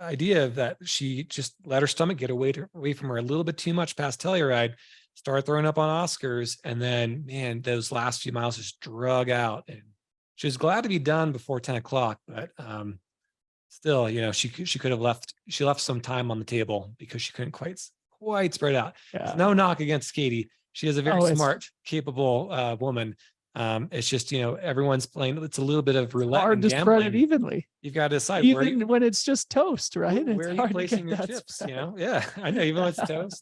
idea that she just let her stomach get away from her a little bit too much past Telluride, started throwing up on Oscars, and then man, those last few miles just drug out. And she was glad to be done before 10 o'clock, but still, she could have left some time on the table because she couldn't quite spread out. Yeah. No knock against Katie. She is a very smart, capable woman. It's just, everyone's playing. It's a little bit of roulette. Hard to spread it evenly. You've got to decide even when it's just toast, right? Where are you placing your chips? Yeah, I know, even when it's toast.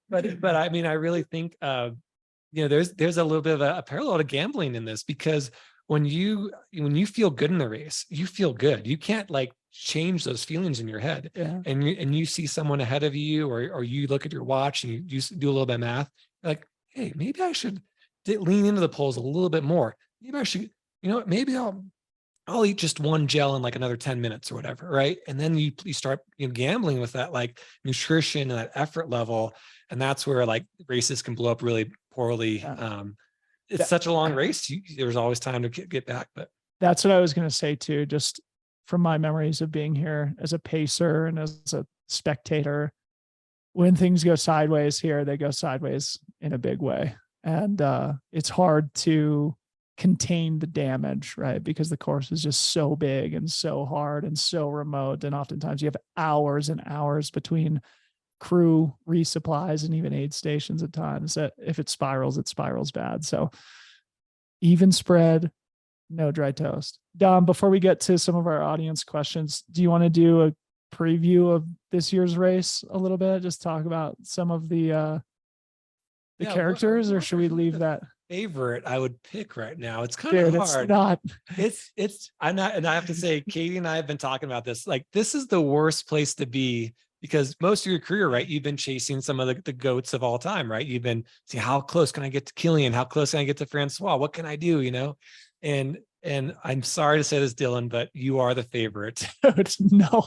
But I mean, I really think there's a little bit of a parallel to gambling in this, because when you feel good in the race, you feel good. You can't like change those feelings in your head. Yeah. And you see someone ahead of you, or you look at your watch and you do a little bit of math, like, hey, maybe I should lean into the polls a little bit more. Maybe I should, maybe I'll eat just one gel in like another 10 minutes or whatever. Right. And then you start gambling with that like nutrition and that effort level. And that's where like races can blow up really poorly. Yeah. It's such a long race. There's always time to get back. But that's what I was going to say too, just from my memories of being here as a pacer and as a spectator. When things go sideways here, they go sideways in a big way. And it's hard to contain the damage, right? Because the course is just so big and so hard and so remote. And oftentimes you have hours and hours between crew resupplies and even aid stations at times that if it spirals bad. So even spread, no dry toast. Dom, before we get to some of our audience questions, do you want to do a preview of this year's race a little bit? Just talk about some of the characters, or should we leave that? Favorite I would pick right now. It's kind of hard. I'm not, and I have to say, Katie and I have been talking about this. Like, this is the worst place to be, because most of your career, right, you've been chasing some of the goats of all time, right? You've been see how close can I get to Killian? How close can I get to Francois? What can I do? And I'm sorry to say this, Dylan, but you are the favorite. No,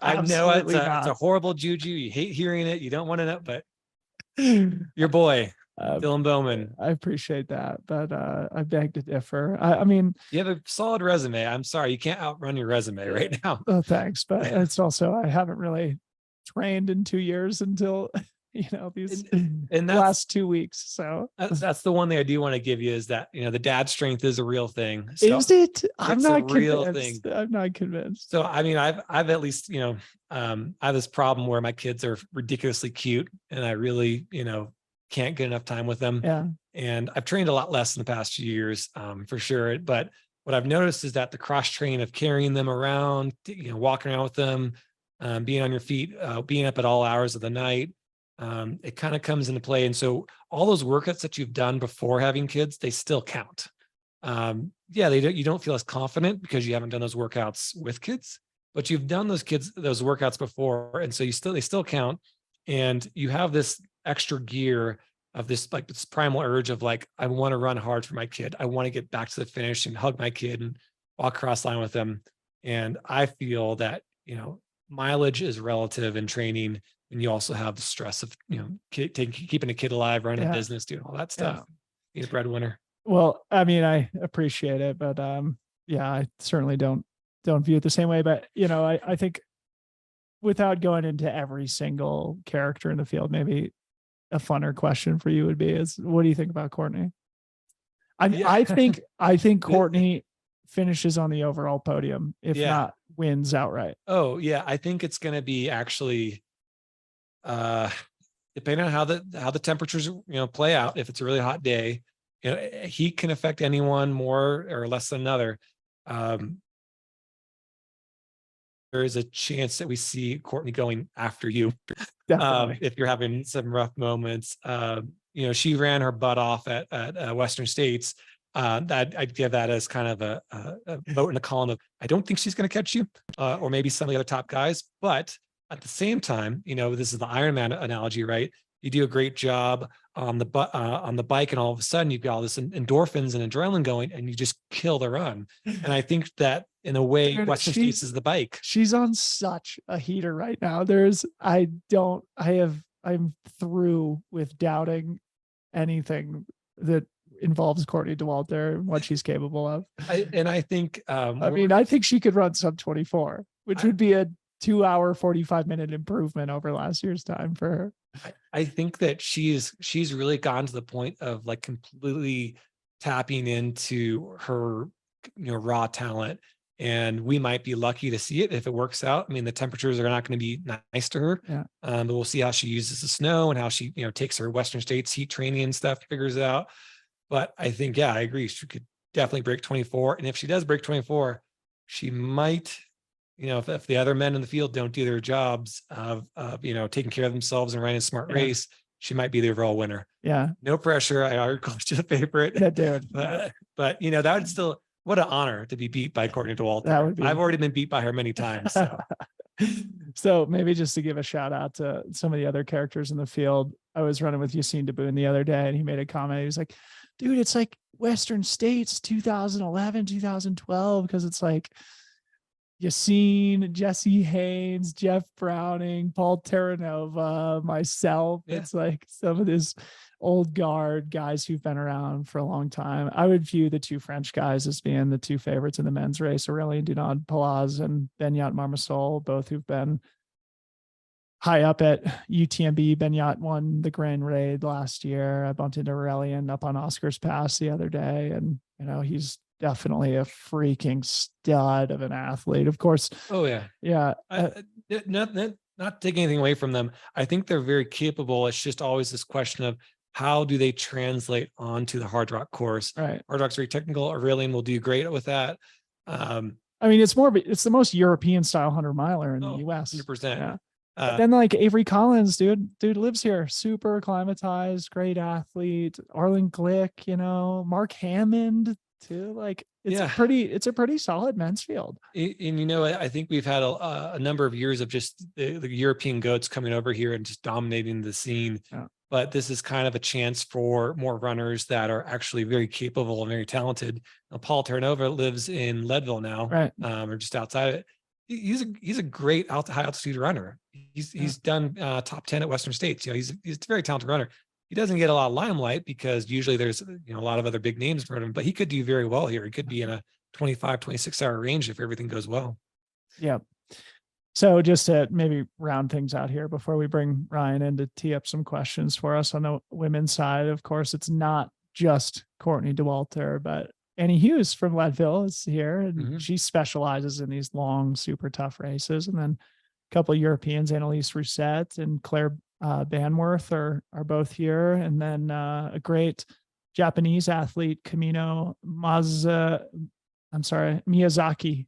I know it's a horrible juju. You hate hearing it. You don't want to know, but your boy, Dylan Bowman. I appreciate that, but I beg to differ. I mean, you have a solid resume. I'm sorry, you can't outrun your resume right now. Oh, thanks. But it's also, I haven't really trained in 2 years until these last 2 weeks. So that's the one thing I do want to give you, is that the dad strength is a real thing. So is it? I'm not real thing. I'm not convinced. So I mean, I've at least I have this problem where my kids are ridiculously cute, and I really can't get enough time with them. Yeah. And I've trained a lot less in the past few years, for sure. But what I've noticed is that the cross train of carrying them around, walking around with them, being on your feet, being up at all hours of the night. It kind of comes into play. And so all those workouts that you've done before having kids, they still count. You don't feel as confident because you haven't done those workouts with kids, but you've done those workouts before. And so they still count. And you have this extra gear of this primal urge of like, I want to run hard for my kid. I want to get back to the finish and hug my kid and walk across line with them. And I feel that, mileage is relative in training. And you also have the stress of, keeping a kid alive, running a business, doing all that stuff. Being a breadwinner. Well, I mean, I appreciate it, but yeah, I certainly don't view it the same way. But I think without going into every single character in the field, maybe a funner question for you would be is what do you think about Courtney? I think Courtney finishes on the overall podium, if not wins outright. Oh yeah. I think it's going to be actually, depending on how the temperatures, play out. If it's a really hot day, heat can affect anyone more or less than another. There is a chance that we see Courtney going after you. If you're having some rough moments. She ran her butt off at Western States. I'd give that as kind of a vote in the column of, I don't think she's going to catch you, or maybe some of the other top guys. But at the same time, this is the Ironman analogy, right? You do a great job on the bike, and all of a sudden you've got all this endorphins and adrenaline going, and you just kill the run. And I think that in a way, Western States is the bike. She's on such a heater right now. I'm through with doubting anything that involves Courtney Dauwalter and what she's capable of. I think, I think she could run sub 24, which would be a 2 hour, 45-minute improvement over last year's time for her. I think that she's really gotten to the point of like completely tapping into her, raw talent. And we might be lucky to see it if it works out. I mean, the temperatures are not going to be nice to her, but we'll see how she uses the snow and how she, takes her Western States heat training and stuff, figures it out. But I think, I agree. She could definitely break 24. And if she does break 24, she might, if the other men in the field don't do their jobs of taking care of themselves and running a smart race, she might be the overall winner. Yeah. No pressure. I already called you the favorite. Yeah, dude. But that would still, what an honor to be beat by Courtney Dauwalter. I've already been beat by her many times. So. So maybe just to give a shout out to some of the other characters in the field. I was running with Yassine Daboun the other day, and he made a comment. He was like, dude, it's like Western States 2011, 2012, because it's like Yassine, Jesse Haynes, Jeff Browning, Paul Terranova, myself. It's like some of this old guard guys who've been around for a long time. I would view the two French guys as being the two favorites in the men's race, Aurélien Dunod-Palaz and Benyat Marmasol, both who've been high up at UTMB. Benyat won the Grand Raid last year. I bumped into Aurélien up on Oscar's Pass the other day, and he's definitely a freaking stud of an athlete. Of course. Oh yeah. Yeah. Not taking anything away from them. I think they're very capable. It's just always this question of how do they translate onto the Hardrock course? Right. Hardrock's very technical. Aurélien will do great with that. It's the most European style 100-miler in the US. 100%. Yeah. Then like Avery Collins, dude lives here, super acclimatized, great athlete. Arlen Glick, Mark Hammond too. Like it's a pretty solid men's field. And I think we've had a number of years of just the European goats coming over here and just dominating the scene. Yeah. But this is kind of a chance for more runners that are actually very capable and very talented. Paul Terranova lives in Leadville now, right? Or just outside of it. He's a great high altitude runner. He's done top 10 at Western States. He's a very talented runner. He doesn't get a lot of limelight because usually there's a lot of other big names in front of him, but he could do very well here. He could be in a 25, 26 hour range if everything goes well. Yeah. So just to maybe round things out here before we bring Ryan in to tee up some questions for us on the women's side. Of course, it's not just Courtney Dauwalter, but Annie Hughes from Leadville is here, and she specializes in these long, super tough races. And then a couple of Europeans, Annalise Rousset and Claire Banworth are both here. And then a great Japanese athlete, Kamino Miyazaki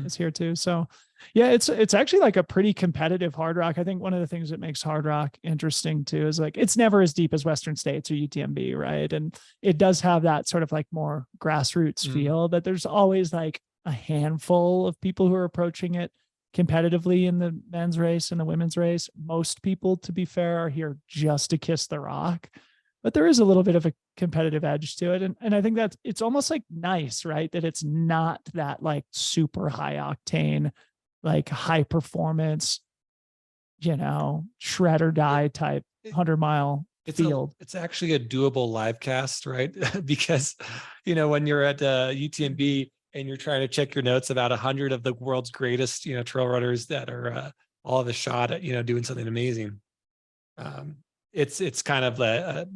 is here too. So yeah, it's actually like a pretty competitive Hardrock. I think one of the things that makes Hardrock interesting too is like it's never as deep as Western States or UTMB, right? And it does have that sort of like more grassroots feel, but there's always like a handful of people who are approaching it competitively in the men's race and the women's race. Most people, to be fair, are here just to kiss the rock. but there is a little bit of a competitive edge to it. And I think that it's almost like nice, right? That it's not that like super high octane, like high performance, shred or die type 100-mile field. It's actually a doable live cast, right? Because, when you're at UTMB and you're trying to check your notes about 100 of the world's greatest, trail runners that are all of a shot at, doing something amazing. It's kind of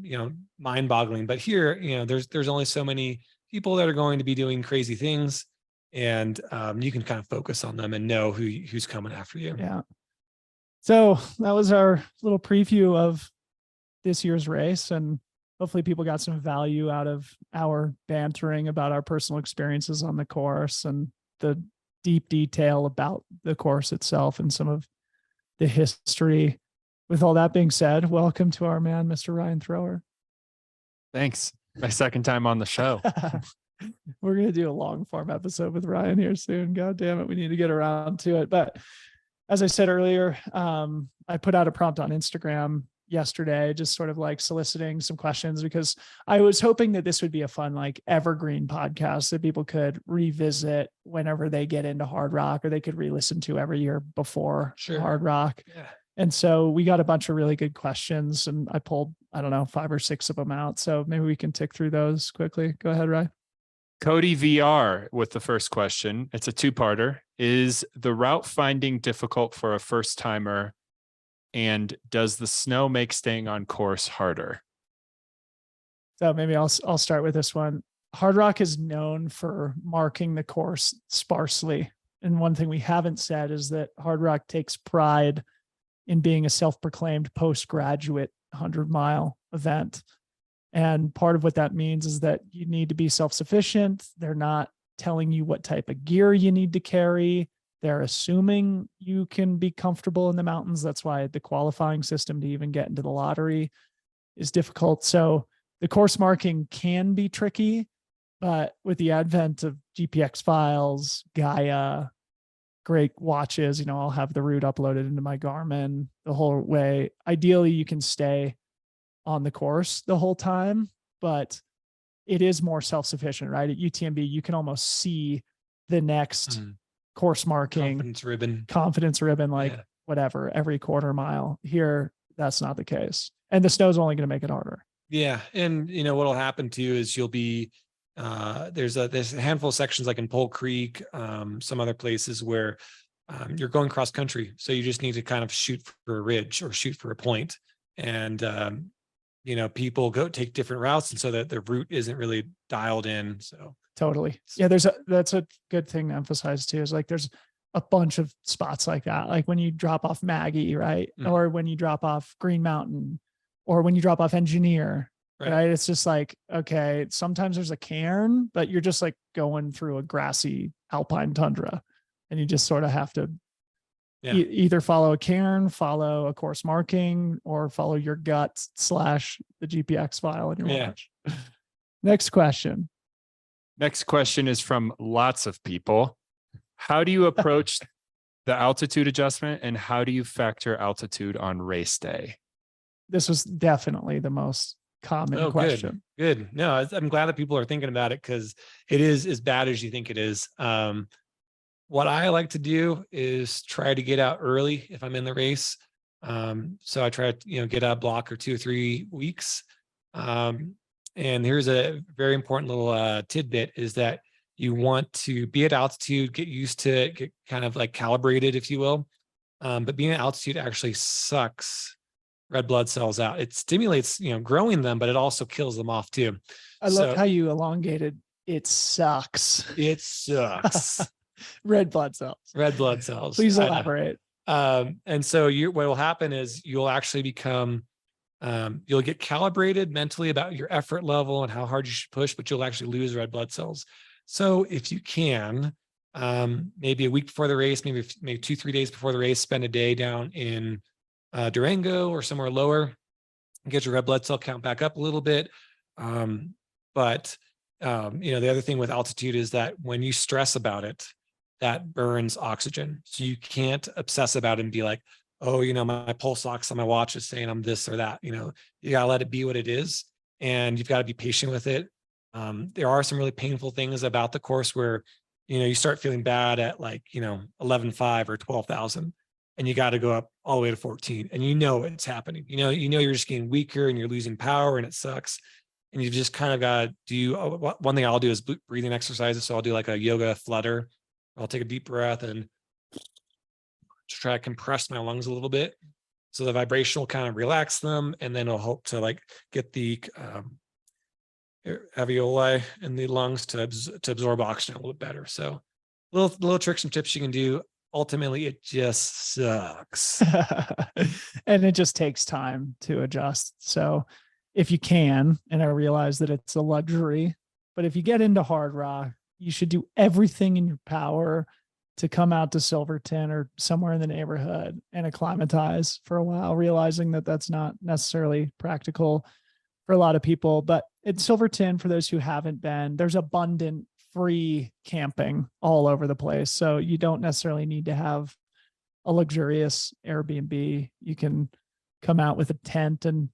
mind boggling, but here, there's only so many people that are going to be doing crazy things, and you can kind of focus on them and know who's coming after you. Yeah. So that was our little preview of this year's race, and hopefully people got some value out of our bantering about our personal experiences on the course and the deep detail about the course itself and some of the history. With all that being said, welcome to our man, Mr. Ryan Thrower. Thanks. My second time on the show. We're going to do a long form episode with Ryan here soon. God damn it. We need to get around to it. But as I said earlier, I put out a prompt on Instagram yesterday, just sort of like soliciting some questions, because I was hoping that this would be a fun, like evergreen podcast that people could revisit whenever they get into Hardrock, or they could re-listen to every year before Hardrock. Yeah. And so we got a bunch of really good questions, and I pulled, 5 or 6 of them out. So maybe we can tick through those quickly. Go ahead, Ryan. Cody VR with the first question. It's a 2-parter. Is the route finding difficult for a first timer? And does the snow make staying on course harder? So maybe I'll start with this one. Hardrock is known for marking the course sparsely. And one thing we haven't said is that Hardrock takes pride in being a self-proclaimed postgraduate 100-mile event. And part of what that means is that you need to be self-sufficient. They're not telling you what type of gear you need to carry. They're assuming you can be comfortable in the mountains. That's why the qualifying system to even get into the lottery is difficult. So the course marking can be tricky, but with the advent of GPX files, Gaia, great watches, I'll have the route uploaded into my Garmin the whole way. Ideally, you can stay on the course the whole time, but it is more self-sufficient, right? At UTMB, you can almost see the next course marking confidence ribbon, like whatever, every quarter mile. Here, that's not the case. And the snow's only going to make it harder. Yeah. And what'll happen to you is you'll be, there's a handful of sections like in Pole Creek, some other places where you're going cross country. So you just need to kind of shoot for a ridge or shoot for a point. And, people take different routes, and so that the route isn't really dialed in. So totally. Yeah. That's a good thing to emphasize too, is like, there's a bunch of spots like that. Like when you drop off Maggie, right? Or when you drop off Green Mountain, or when you drop off Engineer, right? It's just like, okay, sometimes there's a cairn, but you're just like going through a grassy alpine tundra, and you just sort of have to either follow a cairn, follow a course marking, or follow your gut / the GPX file in your watch. Next question. Next question is from lots of people. How do you approach the altitude adjustment, and how do you factor altitude on race day? This was definitely the most common question. Good. No, I'm glad that people are thinking about it, because it is as bad as you think it is. What I like to do is try to get out early if I'm in the race. So I try to, get out a block or 2 or 3 weeks. And here's a very important little tidbit, is that you want to be at altitude, get used to it, get kind of like calibrated, if you will. But being at altitude actually sucks red blood cells out. It stimulates, growing them, but it also kills them off too. I love how you elongated. It sucks. It sucks. Red blood cells. Please elaborate. And so what will happen is you'll actually become, you'll get calibrated mentally about your effort level and how hard you should push, but you'll actually lose red blood cells. So if you can, maybe a week before the race, maybe 2-3 days before the race, spend a day down in Durango or somewhere lower, get your red blood cell count back up a little bit. But the other thing with altitude is that when you stress about it, that burns oxygen. So you can't obsess about it and be like, oh, my pulse ox on my watch is saying I'm this or that. You gotta let it be what it is. and you've got to be patient with it. There are some really painful things about the course where, you start feeling bad at 11.5 or 12,000, and you got to go up all the way to 14, and it's happening. You're just getting weaker and you're losing power and it sucks. And you've just kind of got to do, one thing I'll do is breathing exercises. So I'll do like a yoga flutter. I'll take a deep breath and just try to compress my lungs a little bit, so the vibration will kind of relax them, and then it'll help to get the alveoli in the lungs to absorb oxygen a little bit better. So little tricks and tips you can do. Ultimately, it just sucks. And it just takes time to adjust. So if you can, and I realize that it's a luxury, but if you get into Hardrock, you should do everything in your power to come out to Silverton or somewhere in the neighborhood and acclimatize for a while, realizing that that's not necessarily practical for a lot of people. But in Silverton, for those who haven't been, there's abundant free camping all over the place. So you don't necessarily need to have a luxurious Airbnb. You can come out with a tent and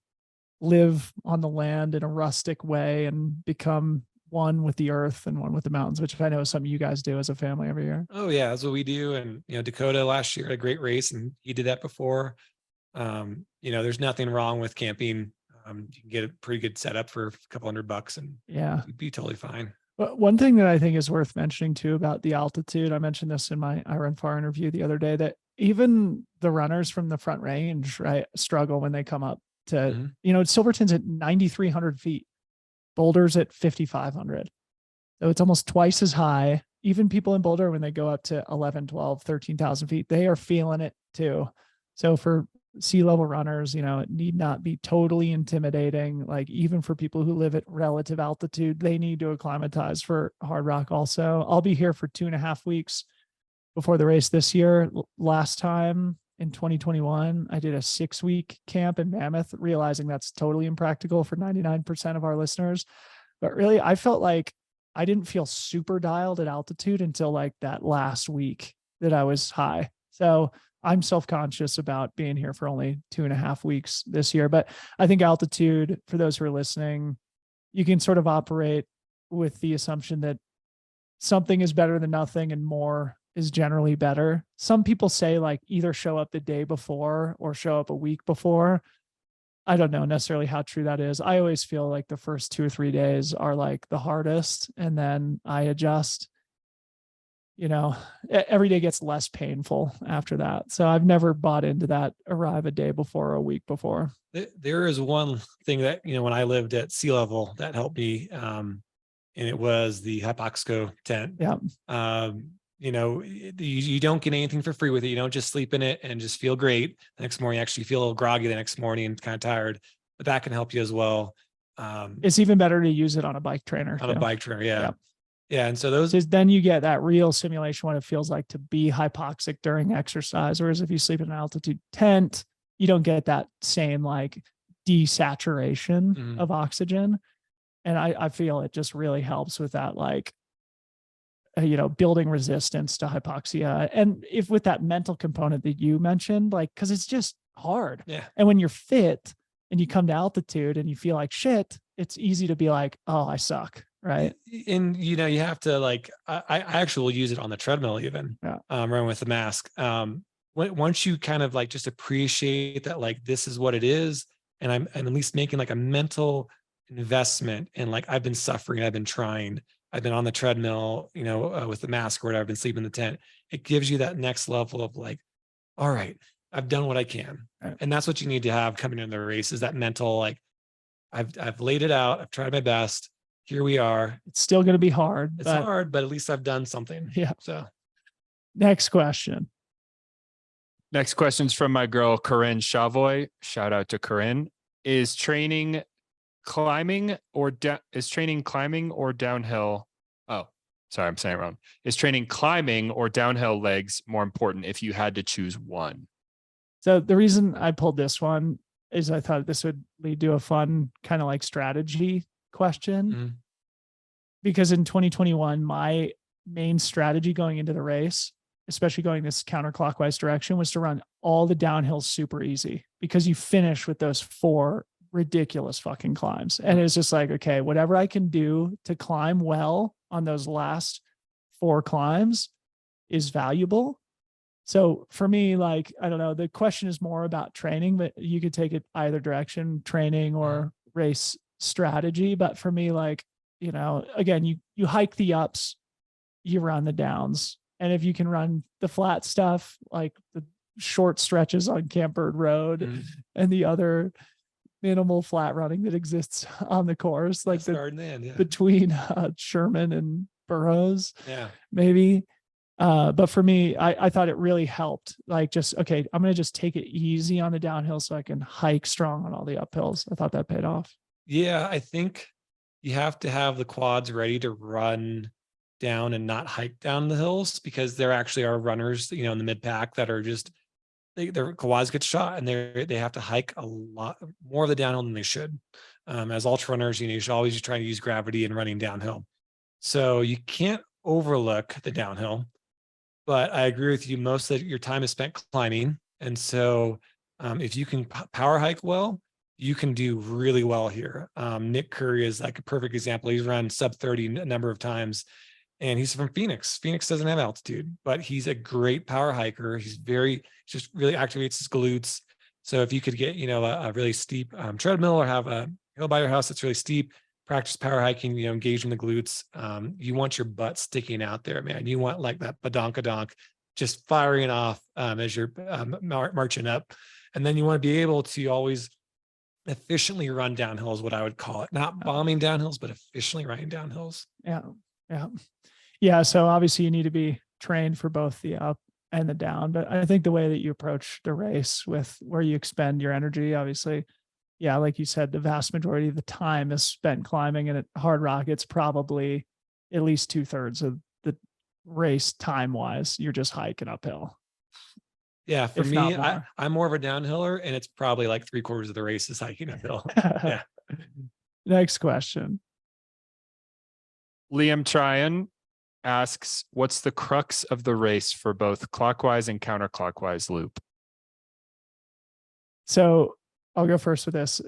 live on the land in a rustic way and become one with the earth and one with the mountains, which I know is something you guys do as a family every year. Oh yeah, that's what we do. And Dakota last year had a great race, and he did that before. There's nothing wrong with camping. You can get a pretty good setup for a couple $100, and you'd be totally fine. But one thing that I think is worth mentioning too about the altitude, I mentioned this in my I Run Far interview the other day, that even the runners from the Front Range, right, struggle when they come up to, Silverton's at 9,300 feet. Boulder's at 5,500. So it's almost twice as high. Even people in Boulder, when they go up to 11, 12, 13,000 feet, they are feeling it too. So for sea level runners, it need not be totally intimidating. Like even for people who live at relative altitude, they need to acclimatize for Hardrock also. I'll be here for 2.5 weeks before the race this year. Last time in 2021, I did a 6-week camp in Mammoth, realizing that's totally impractical for 99% of our listeners. But really, I felt like I didn't feel super dialed at altitude until like that last week that I was high. So I'm self-conscious about being here for only 2.5 weeks this year. But I think altitude, for those who are listening, you can sort of operate with the assumption that something is better than nothing and more is generally better. Some people say like either show up the day before or show up a week before. I don't know necessarily how true that is. I always feel like the first 2 or 3 days are like the hardest, and then I adjust. Every day gets less painful after that. So I've never bought into that arrive a day before or a week before. There is one thing that, when I lived at sea level that helped me, and it was the Hypoxico tent. Yeah. You don't get anything for free with it. You don't just sleep in it and just feel great. The next morning, you actually feel a little groggy the next morning and kind of tired, but that can help you as well. It's even better to use it on a bike trainer. On a bike trainer. Yeah. Yeah. And so then you get that real simulation, what it feels like to be hypoxic during exercise. Whereas if you sleep in an altitude tent, you don't get that same like desaturation of oxygen. And I feel it just really helps with that, like, building resistance to hypoxia. And if with that mental component that you mentioned, like, cause it's just hard. Yeah. And when you're fit and you come to altitude and you feel like shit, it's easy to be like, oh, I suck. Right. And, you have to like, I actually will use it on the treadmill even, run with the mask. Once you kind of like just appreciate that, like, this is what it is. And I'm at least making like a mental investment. And like, I've been suffering, I've been trying, I've been on the treadmill, with the mask or whatever, I've been sleeping in the tent. It gives you that next level of like, all right, I've done what I can. Right. And that's what you need to have coming into the race, is that mental, like, I've laid it out. I've tried my best. Here we are. It's still going to be hard. It's hard, but at least I've done something. Yeah. So next question. Next question's from my girl, Corinne Chavoy. Shout out to Corinne. Is training climbing or downhill? Oh, sorry, I'm saying it wrong. Is training climbing or downhill legs more important if you had to choose one? So the reason I pulled this one is I thought this would lead to a fun kind of like strategy question. Because in 2021, my main strategy going into the race, especially going this counterclockwise direction, was to run all the downhills super easy, because you finish with those 4 ridiculous fucking climbs. And it's just like, okay, whatever I can do to climb well on those last 4 climbs is valuable. So for me, like, I don't know, the question is more about training, but you could take it either direction, training or race strategy. But for me, like, you know, again, you hike the ups, you run the downs. And if you can run the flat stuff, like the short stretches on Camp Bird Road and the other minimal flat running that exists on the course, like between Sherman and Burroughs, maybe. But for me, I thought it really helped. Like, just, okay, I'm going to just take it easy on the downhill so I can hike strong on all the uphills. I thought that paid off. Yeah, I think you have to have the quads ready to run down and not hike down the hills, because there actually are runners, you know, in the mid pack that are just, their quads get shot and they have to hike a lot more of the downhill than they should. As ultra runners, you know, you should always try to use gravity and running downhill. So you can't overlook the downhill. But I agree with you. Most of your time is spent climbing. And so if you can power hike well, you can do really well here. Nick Curry is like a perfect example. He's run sub 30 a number of times, and he's from Phoenix. Phoenix doesn't have altitude, but he's a great power hiker. Just really activates his glutes. So if you could get, you know, a really steep treadmill, or have a hill by your house that's really steep, practice power hiking, you know, engaging the glutes. You want your butt sticking out there, man. You want like that badonkadonk just firing off as you're marching up. And then you want to be able to always efficiently run downhills, what I would call it. Not bombing downhills, but efficiently running downhills. Yeah. So obviously you need to be trained for both the up and the down. But I think the way that you approach the race with where you expend your energy, obviously, yeah, like you said, the vast majority of the time is spent climbing, and at Hardrock, it's probably at least 2/3 of the race time wise, you're just hiking uphill. Yeah, for me, I'm more of a downhiller, and it's probably like 3/4 of the race is hiking uphill. Yeah. Next question. Liam Tryon asks, what's the crux of the race for both clockwise and counterclockwise loop? So I'll go first with this.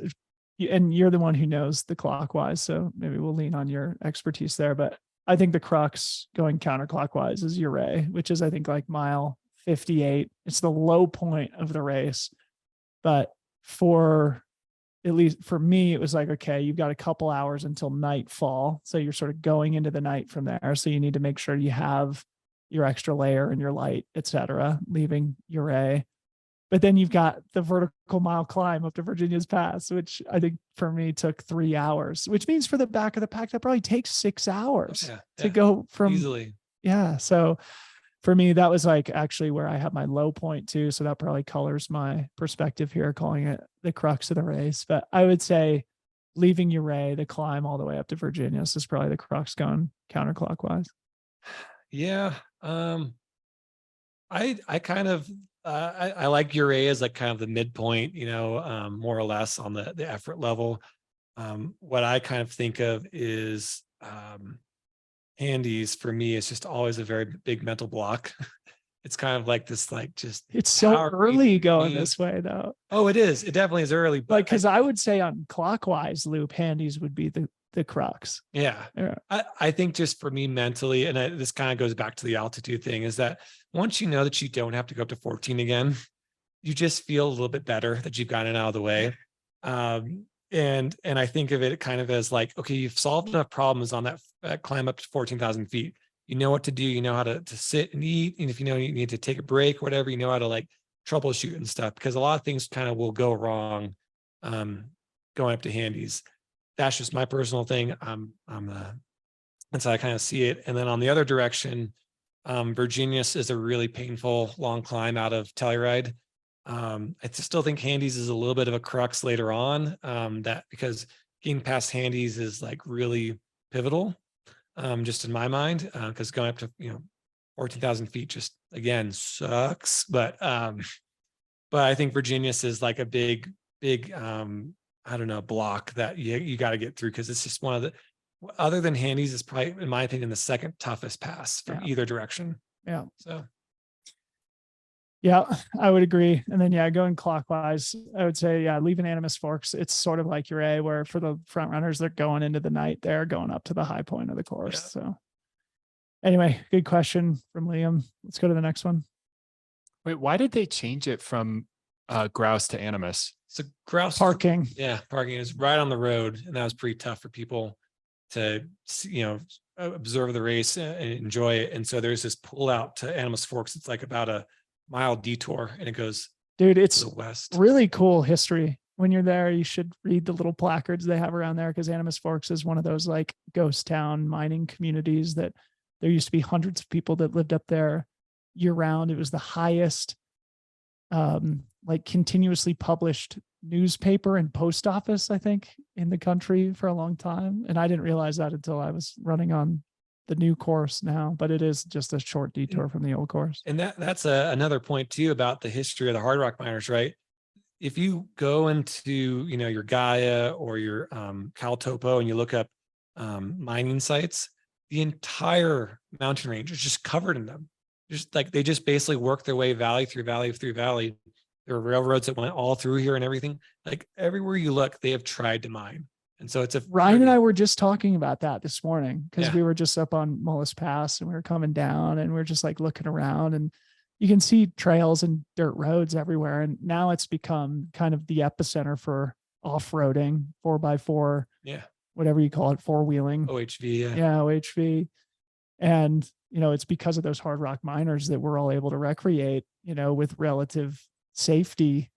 And you're the one who knows the clockwise, so maybe we'll lean on your expertise there. But I think the crux going counterclockwise is Uray, which is, I think, like mile 58. It's the low point of the race. But at least for me, it was like, okay, you've got a couple hours until nightfall. So you're sort of going into the night from there. So you need to make sure you have your extra layer and your light, etc., leaving Uray. But then you've got the vertical mile climb up to Virginia's Pass, which I think for me took 3 hours, which means for the back of the pack, that probably takes 6 hours to go from easily. Yeah. So for me, that was like actually where I had my low point too. So that probably colors my perspective here, calling it the crux of the race. But I would say leaving Uray, the climb all the way up to Virginia, this is probably the crux going counterclockwise. Yeah. I kind of, I like Uray as like kind of the midpoint, you know, more or less on the effort level. What I kind of think of is Handies for me is just always a very big mental block. It's kind of like this, like just it's so early going this way though. Oh, it is. It definitely is early. But like, because I would say on clockwise loop, Handies would be the crux. Yeah. I think just for me mentally, and this kind of goes back to the altitude thing, is that once you know that you don't have to go up to 14 again, you just feel a little bit better that you've gotten out of the way. And I think of it kind of as like, okay, you've solved enough problems on that climb up to 14,000 feet. You know what to do. You know how to sit and eat. And if you know you need to take a break or whatever, you know how to like troubleshoot and stuff, because a lot of things kind of will go wrong going up to Handies. That's just my personal thing. That's how I kind of see it. And then on the other direction, Virginius is a really painful long climb out of Telluride. I still think Handies is a little bit of a crux later on, that because getting past Handies is like really pivotal, just in my mind, because going up to 14,000 feet just again sucks. But I think Virginius is like a big I don't know, block that you got to get through, because it's just one of the, other than Handies, is probably, in my opinion, the second toughest pass from either direction. Yeah. So. Yeah, I would agree. And then, yeah, going clockwise, I would say, yeah, leaving Animas Forks, it's sort of like your A, where for the front runners, they're going into the night, they're going up to the high point of the course. Yeah. So anyway, good question from Liam. Let's go to the next one. Wait, why did they change it from grouse to animus? So grouse Parking. Yeah, parking is right on the road, and that was pretty tough for people to observe the race and enjoy it. And so there's this pull out to Animas Forks. It's like about a mile detour, and it goes Dude, to it's the west. really cool history. When you're there, you should read the little placards they have around there, because Animas Forks is one of those like ghost town mining communities that there used to be hundreds of people that lived up there year round. It was the highest like continuously published newspaper and post office, I think, in the country for a long time. And I didn't realize that until I was running on the new course now, but it is just a short detour from the old course. And that's another point too about the history of the hard rock miners, right? If you go into, your Gaia or your CalTopo and you look up mining sites, the entire mountain range is just covered in them. Just like they just basically work their way valley through valley through valley. There are railroads that went all through here and everything. Like everywhere you look, they have tried to mine. And so it's Ryan and I were just talking about that this morning, because Yeah. we were just up on Mullis Pass and we were coming down and we are just like looking around, and you can see trails and dirt roads everywhere. And now it's become kind of the epicenter for off-roading, 4x4, Yeah. whatever you call it, four-wheeling. OHV. Yeah. Yeah, OHV. And, it's because of those hard rock miners that we're all able to recreate, with relative safety,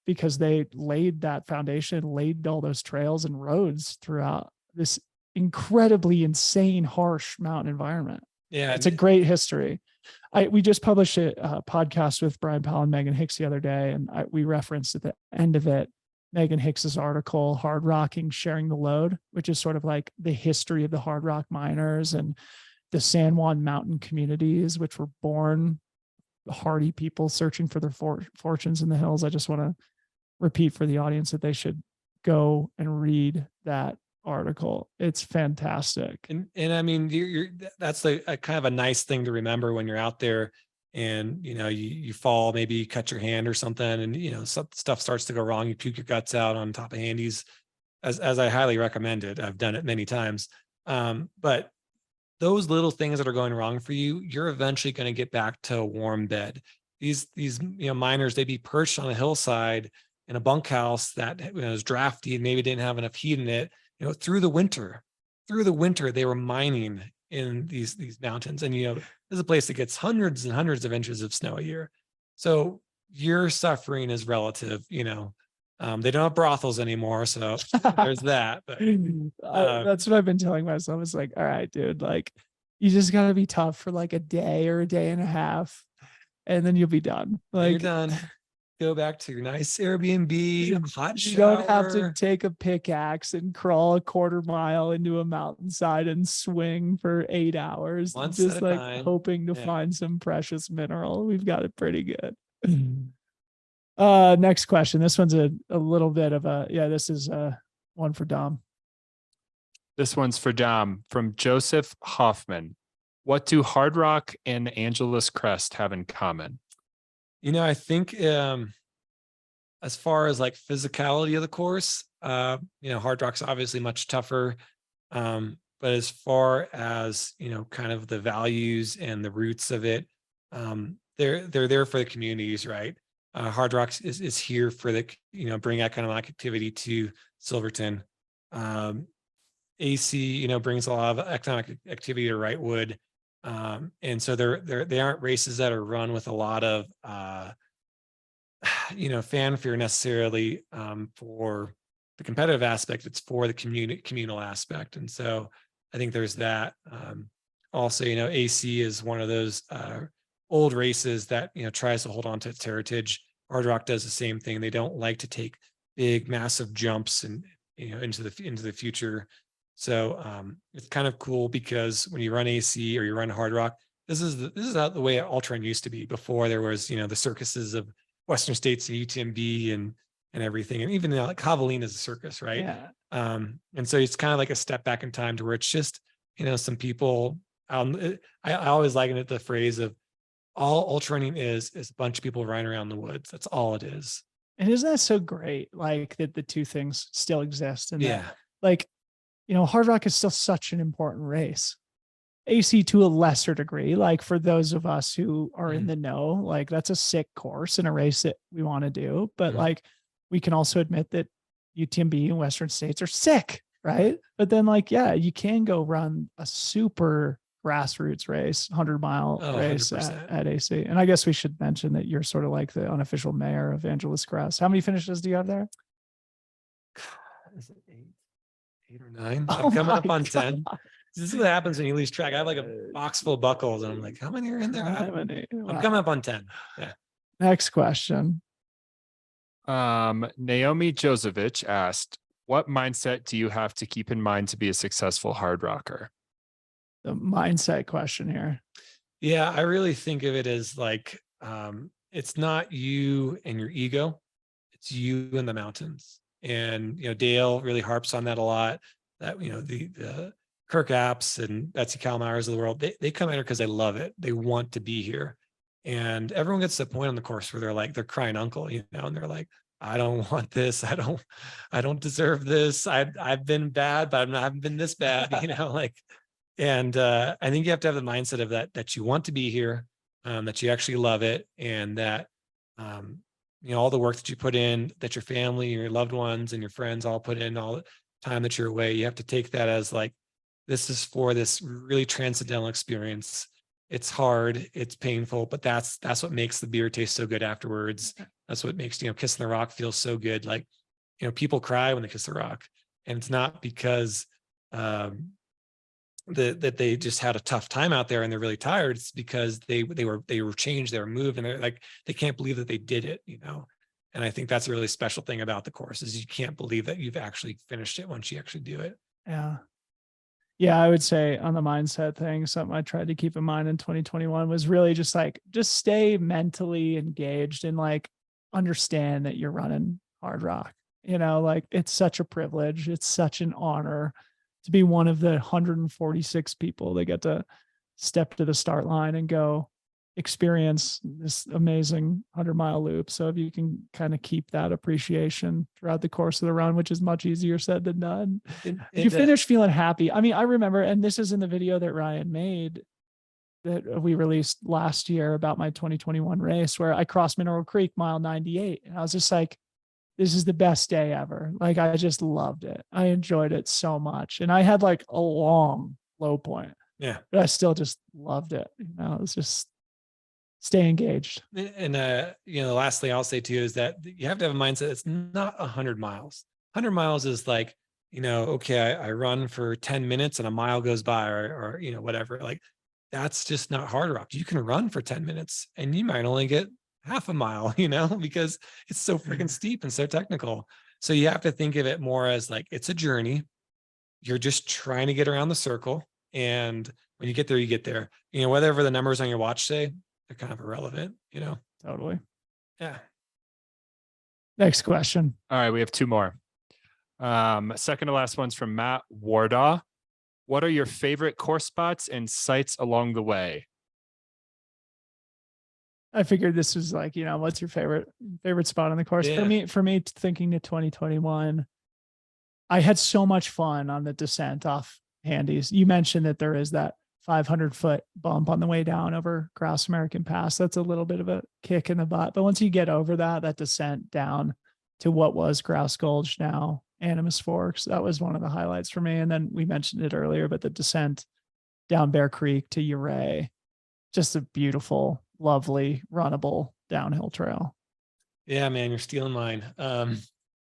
because they laid that foundation, laid all those trails and roads throughout this incredibly insane, harsh mountain environment. Yeah. It's a great history. We just published a podcast with Brian Powell and Megan Hicks the other day, and we referenced at the end of it Megan Hicks's article, Hard Rocking, Sharing the Load, which is sort of like the history of the hard rock miners and the San Juan mountain communities, which were born hardy people searching for their fortunes in the hills. I just want to repeat for the audience that they should go and read that article. It's fantastic. And I mean, that's a kind of a nice thing to remember when you're out there and, you fall, maybe you cut your hand or something, and, stuff starts to go wrong. You puke your guts out on top of handies, as I highly recommend it. I've done it many times. But those little things that are going wrong for you, you're eventually going to get back to a warm bed. These miners, they'd be perched on a hillside in a bunkhouse that was drafty and maybe didn't have enough heat in it. Through the winter, they were mining in these mountains, and this is a place that gets hundreds and hundreds of inches of snow a year. So your suffering is relative. They don't have brothels anymore, so there's that. But that's what I've been telling myself. It's like, all right, dude, like you just got to be tough for like a day or a day and a half, and then you'll be done. Like you're done. Go back to your nice Airbnb, hot shower. You don't have to take a pickaxe and crawl a quarter mile into a mountainside and swing for 8 hours, Once just at a like time. hoping to Yeah. find some precious mineral. We've got it pretty good. Next question. This one's a little bit of this is one for Dom. This one's for Dom from Joseph Hoffman. What do Hard Rock and Angeles Crest have in common? I think as far as like physicality of the course, Hard Rock's obviously much tougher. But as far as, kind of the values and the roots of it, they're there for the communities, right? Hard Rock is here for the, bring economic activity to Silverton. AC, brings a lot of economic activity to Wrightwood. And so they aren't races that are run with a lot of fanfare necessarily for the competitive aspect. It's for the communal aspect. And so I think there's that. Also, AC is one of those old races that tries to hold on to its heritage. Hard Rock does the same thing. They don't like to take big, massive jumps and into the future. So it's kind of cool because when you run AC or you run Hard Rock, this is how the way ultra run used to be before there was the circuses of Western States and UTMB and everything, and even like Javelina is a circus, right? Yeah. And so it's kind of like a step back in time to where it's just some people. I always liken it to the phrase of all ultra running is a bunch of people riding around the woods. That's all it is. And isn't that so great? Like that the two things still exist and Yeah. that, like, Hard Rock is still such an important race. AC to a lesser degree, like for those of us who are in the know, like that's a sick course in a race that we want to do. But like we can also admit that UTMB and Western States are sick, right? But then yeah, you can go run a super grassroots race, 100-mile race 100%. at AC. And I guess we should mention that you're sort of like the unofficial mayor of Angeles Grass. How many finishes do you have there? Is it 8 or 9? Oh I'm coming up my on 10. God. This is what happens when you lose track. I have like a box full of buckles and I'm like, how many are in there? I'm coming up on 10. Yeah. Next question. Naomi Josevich asked, what mindset do you have to keep in mind to be a successful hard rocker? The mindset question here. Yeah, I really think of it as like, it's not you and your ego, it's you and the mountains. And, Dale really harps on that a lot, that, the Kirk Apps and Betsy Kalmeyers of the world, they come at her because they love it. They want to be here. And everyone gets to the point on the course where they're crying uncle, and they're like, I don't want this. I don't deserve this. I've been bad, but I haven't been this bad, and I think you have to have the mindset of that you want to be here, that you actually love it. And that, all the work that you put in, that your family, your loved ones and your friends all put in, all the time that you're away, you have to take that as like, this is for this really transcendental experience. It's hard, it's painful, but that's what makes the beer taste so good afterwards. That's what makes, kissing the rock feel so good. Like, people cry when they kiss the rock, and it's not because that they just had a tough time out there and they're really tired. It's because they were changed, they were moved, and they're like, they can't believe that they did it, And I think that's a really special thing about the course, is you can't believe that you've actually finished it once you actually do it. Yeah. Yeah, I would say on the mindset thing, something I tried to keep in mind in 2021 was really just stay mentally engaged and understand that you're running Hard Rock. It's such a privilege. It's such an honor to be one of the 146 people that get to step to the start line and go experience this amazing 100-mile loop. So if you can kind of keep that appreciation throughout the course of the run, which is much easier said than done, you finish feeling happy. I mean, I remember, and this is in the video that Ryan made that we released last year about my 2021 race, where I crossed Mineral Creek mile 98. And I was just like, this is the best day ever. I just loved it. I enjoyed it so much. And I had a long low point. Yeah. But I still just loved it. It was just stay engaged. And, the last thing I'll say too is that you have to have a mindset. It's not 100 miles. 100 miles is like, okay, I run for 10 minutes and a mile goes by or whatever. That's just not Hard Rock. You can run for 10 minutes and you might only get half a mile, because it's so freaking steep and so technical. So you have to think of it more as it's a journey. You're just trying to get around the circle. And when you get there, you get there. Whatever the numbers on your watch say, they're kind of irrelevant, Totally. Yeah. Next question. All right, we have 2 more. Second to last one's from Matt Wardaw. What are your favorite course spots and sites along the way? I figured this was what's your favorite spot on the course? Yeah. For me, thinking to 2021, I had so much fun on the descent off Handies. You mentioned that there is that 500-foot bump on the way down over Grouse American Pass. That's a little bit of a kick in the butt. But once you get over that descent down to what was Grouse Gulch, now Animas Forks, that was one of the highlights for me. And then we mentioned it earlier, but the descent down Bear Creek to Uray, just a beautiful, lovely, runnable downhill trail. Yeah, man, you're stealing mine.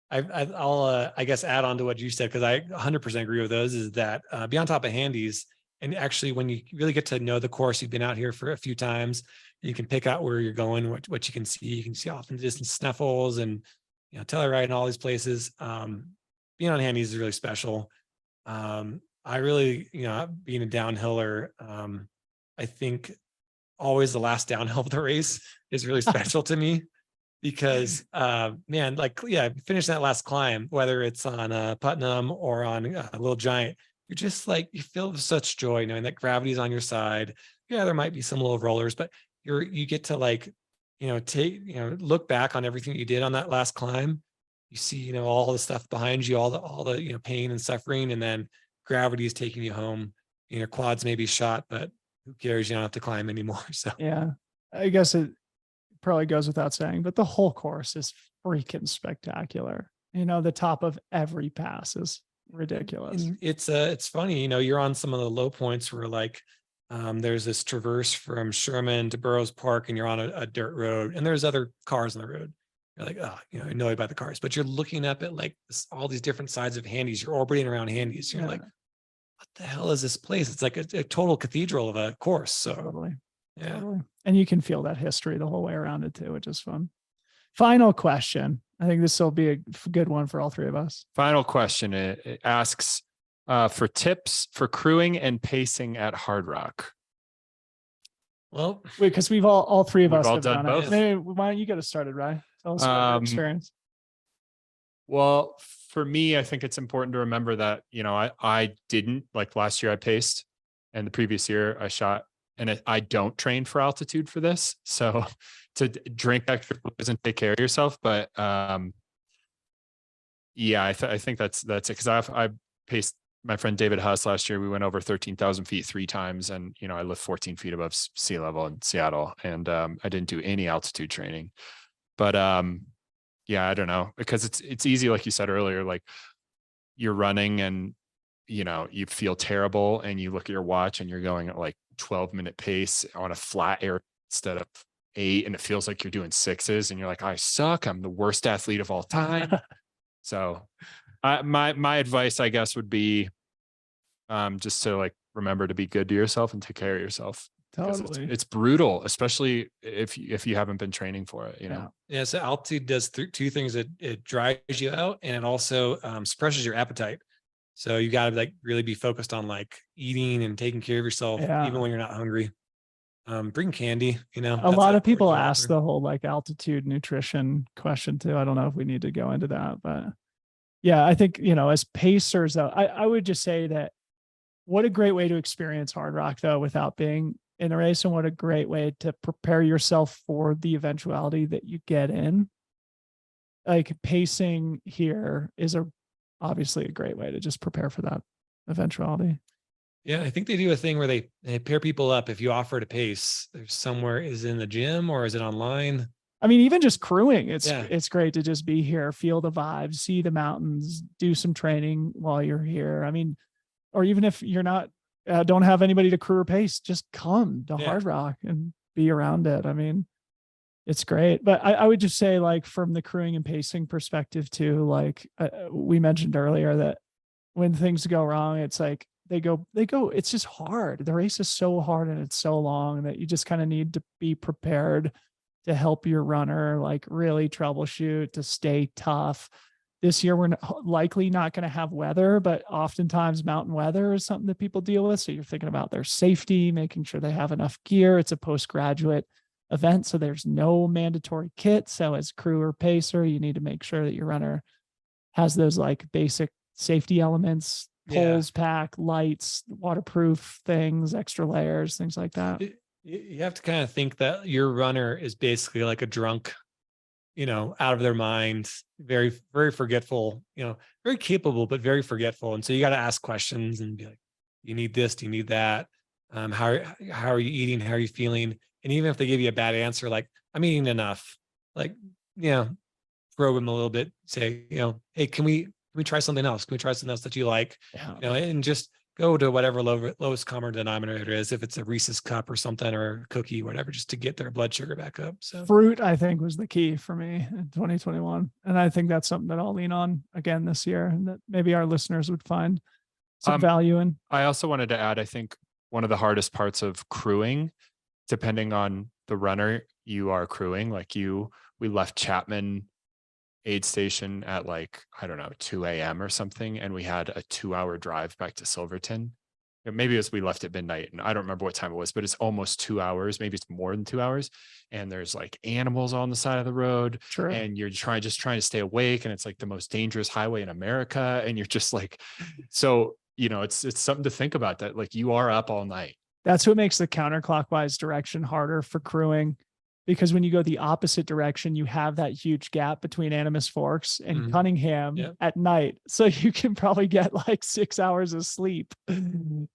I'll I guess add on to what you said, because I 100% agree with those, is that be on top of Handies. And actually, when you really get to know the course, you've been out here for a few times, you can pick out where you're going, what you can see. You can see off in the distance Snuffles and, Telluride and all these places. Being on Handies is really special. I really, being a downhiller, I think always the last downhill of the race is really special to me, because man, finishing that last climb, whether it's on Putnam or on Little Giant, you're just you feel such joy knowing that gravity's on your side. Yeah, there might be some little rollers, but you get to like, look back on everything you did on that last climb. You see, all the stuff behind you, all the pain and suffering, and then gravity is taking you home. Your quads may be shot, but who cares? You don't have to climb anymore. So Yeah, I guess it probably goes without saying, but the whole course is freaking spectacular. The top of every pass is ridiculous. and it's funny, you're on some of the low points where like there's this traverse from Sherman to Burroughs Park, and you're on a dirt road, and there's other cars on the road. You're like, oh, annoyed by the cars, but you're looking up at like all these different sides of Handies. You're orbiting around Handies. You're like, what the hell is this place? It's like a total cathedral of a course. So Totally. yeah. Totally. And you can feel that history the whole way around it too, which is fun. Final question. I think this will be a good one for all three of us. Final question. It asks for tips for crewing and pacing at Hardrock. Well, because we've all three of We've us all have done done it. both. Maybe, why don't you get us started, Ryan? Tell us about your experience. Well, for me, I think it's important to remember that, I didn't, like last year I paced, and the previous year I shot, and I don't train for altitude for this. So to drink extra fluids and take care of yourself. But yeah, I think that's it. Cause I paced my friend David Huss last year. We went over 13,000 feet 3 times, and, I live 14 feet above sea level in Seattle, and I didn't do any altitude training. But yeah, I don't know, because it's easy, like you said earlier, like you're running and you feel terrible, and you look at your watch and you're going at like 12-minute pace on a flat air instead of 8, and it feels like you're doing 6s, and you're like, I suck, I'm the worst athlete of all time. So my advice, I guess, would be just to like remember to be good to yourself and take care of yourself. Totally. It's brutal, especially if you haven't been training for it, Yeah. So altitude does two things. It dries you out, and it also suppresses your appetite. So you got to like really be focused on like eating and taking care of yourself, even when you're not hungry. Bring candy, a lot of people ask the whole like altitude nutrition question too. I don't know if we need to go into that, but yeah, I think, as pacers though, I would just say that what a great way to experience Hardrock though, without being in a race, and what a great way to prepare yourself for the eventuality that you get in. Like pacing here is obviously a great way to just prepare for that eventuality. Yeah, I think they do a thing where they pair people up. If you offer to pace, there's somewhere, is it in the gym or is it online? I mean, even just crewing, it's great to just be here, feel the vibes, see the mountains, do some training while you're here. I mean, or even if you're not, don't have anybody to crew or pace, just come to Hardrock and be around it. I mean, it's great. But I would just say, like, from the crewing and pacing perspective too, like we mentioned earlier, that when things go wrong, it's like they go, it's just hard. The race is so hard and it's so long that you just kind of need to be prepared to help your runner, like really troubleshoot, to stay tough. This year, we're likely not going to have weather, but oftentimes mountain weather is something that people deal with. So you're thinking about their safety, making sure they have enough gear. It's a postgraduate event, so there's no mandatory kit. So as crew or pacer, you need to make sure that your runner has those like basic safety elements, poles, pack, lights, waterproof things, extra layers, things like that. You have to kind of think that your runner is basically like a drunk, out of their mind, very, very forgetful, very capable, but very forgetful. And so you got to ask questions and be like, you need this, do you need that? How are you eating? How are you feeling? And even if they give you a bad answer, like, I'm eating enough, like, probe them a little bit, say, hey, can we try something else? Can we try something else that you like? And just go to whatever lowest common denominator is, if it's a Reese's cup or something, or a cookie, whatever, just to get their blood sugar back up. So fruit, I think, was the key for me in 2021. And I think that's something that I'll lean on again this year, and that maybe our listeners would find some value in. I also wanted to add, I think one of the hardest parts of crewing, depending on the runner you are crewing, like we left Chapman aid station at like, I don't know, 2 a.m. or something. And we had a 2-hour drive back to Silverton. Maybe it was, we left at midnight, and I don't remember what time it was, but it's almost 2 hours. Maybe it's more than 2 hours. And there's like animals on the side of the road. True. And you're trying to stay awake. And it's like the most dangerous highway in America. And you're just like, so, it's something to think about, that like you are up all night. That's what makes the counterclockwise direction harder for crewing, because when you go the opposite direction, you have that huge gap between Animas Forks and Mhm. Cunningham Yep. at night. So you can probably get like 6 hours of sleep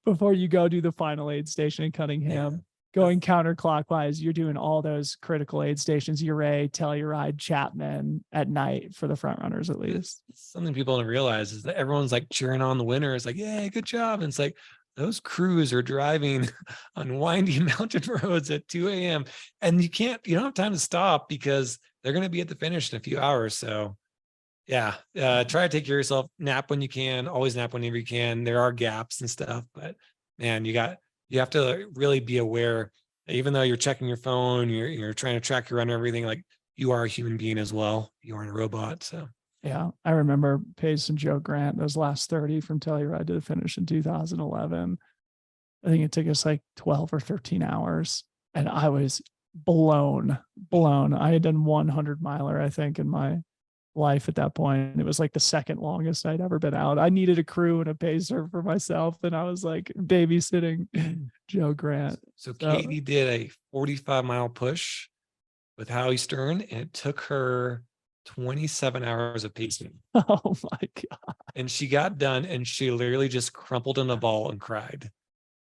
before you go do the final aid station in Cunningham. Going counterclockwise, you're doing all those critical aid stations, Uray, Telluride, Chapman at night for the front runners, at least. Something people don't realize is that everyone's like cheering on the winner. It's like, yeah, good job. And it's like, those crews are driving on windy mountain roads at 2 a.m. and you don't have time to stop because they're going to be at the finish in a few hours. So yeah, try to take care of yourself, nap when you can, always nap whenever you can. There are gaps and stuff, but man, you have to really be aware, even though you're checking your phone, you're trying to track your run and everything, like you are a human being as well. You aren't a robot. So Yeah, I remember Pace and Joe Grant, those last 30 from Telluride to the finish in 2011. I think it took us like 12 or 13 hours, and I was blown. I had done 100 miler, I think, in my life at that point. It was like the second longest I'd ever been out. I needed a crew and a pacer for myself, and I was like babysitting Joe Grant. So Katie did a 45-mile push with Howie Stern, and it took her 27 hours of pacing. Oh my God. And she got done and she literally just crumpled in a ball and cried.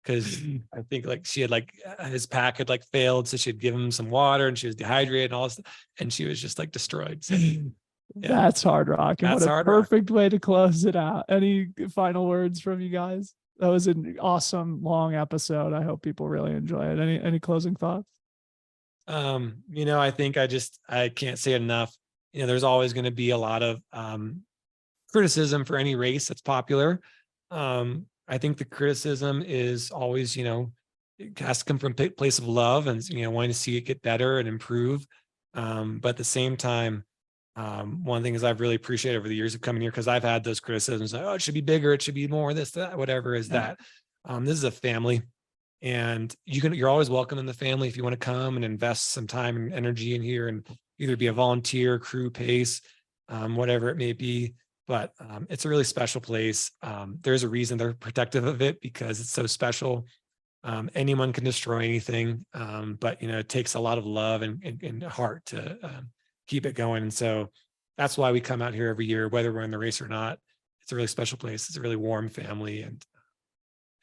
Because I think like she had like his pack had like failed. So she'd give him some water and she was dehydrated and all this. And she was just like destroyed. So, yeah. That's Hardrock. And That's what a perfect way to close it out. Any final words from you guys? That was an awesome long episode. I hope people really enjoy it. Any closing thoughts? I think I can't say it enough. There's always going to be a lot of criticism for any race that's popular. I think the criticism is always, it has to come from a place of love and, wanting to see it get better and improve. But at the same time, one of the things I've really appreciated over the years of coming here, because I've had those criticisms, like, oh, it should be bigger, it should be more, this, that, whatever is that. This is a family, and you're always welcome in the family if you want to come and invest some time and energy in here and either be a volunteer, crew, pace, whatever it may be. But it's a really special place. There's a reason they're protective of it, because it's so special. Anyone can destroy anything, but it takes a lot of love and heart to keep it going. And so that's why we come out here every year, whether we're in the race or not. It's a really special place. It's a really warm family, and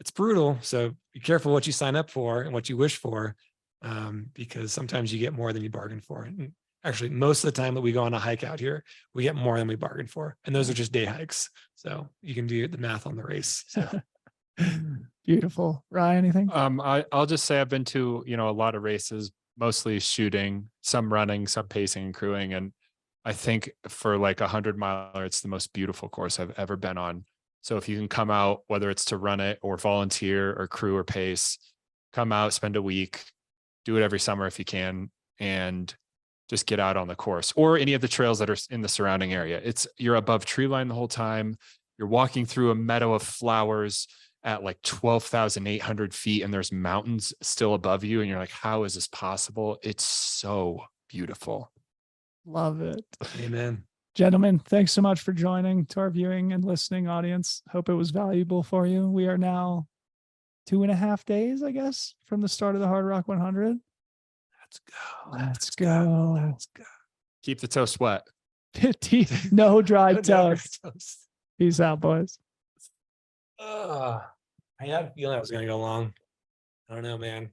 it's brutal. So be careful what you sign up for and what you wish for, because sometimes you get more than you bargained for. And actually, most of the time that we go on a hike out here, we get more than we bargained for. And those are just day hikes. So you can do the math on the race. So. Beautiful. Ryan, anything? I'll just say I've been to, a lot of races, mostly shooting, some running, some pacing and crewing. And I think for like 100 miler, it's the most beautiful course I've ever been on. So if you can come out, whether it's to run it or volunteer or crew or pace, come out, spend a week, do it every summer if you can, and just get out on the course or any of the trails that are in the surrounding area. You're above tree line the whole time. You're walking through a meadow of flowers at like 12,800 feet, and there's mountains still above you. And you're like, how is this possible? It's so beautiful. Love it. Amen. Gentlemen, thanks so much for joining. To our viewing and listening audience, hope it was valuable for you. We are now 2.5 days, I guess, from the start of the Hardrock 100. Let's go. Keep the toast wet. No dry toast. Peace out, boys. I had a feeling I was going to go long. I don't know, man.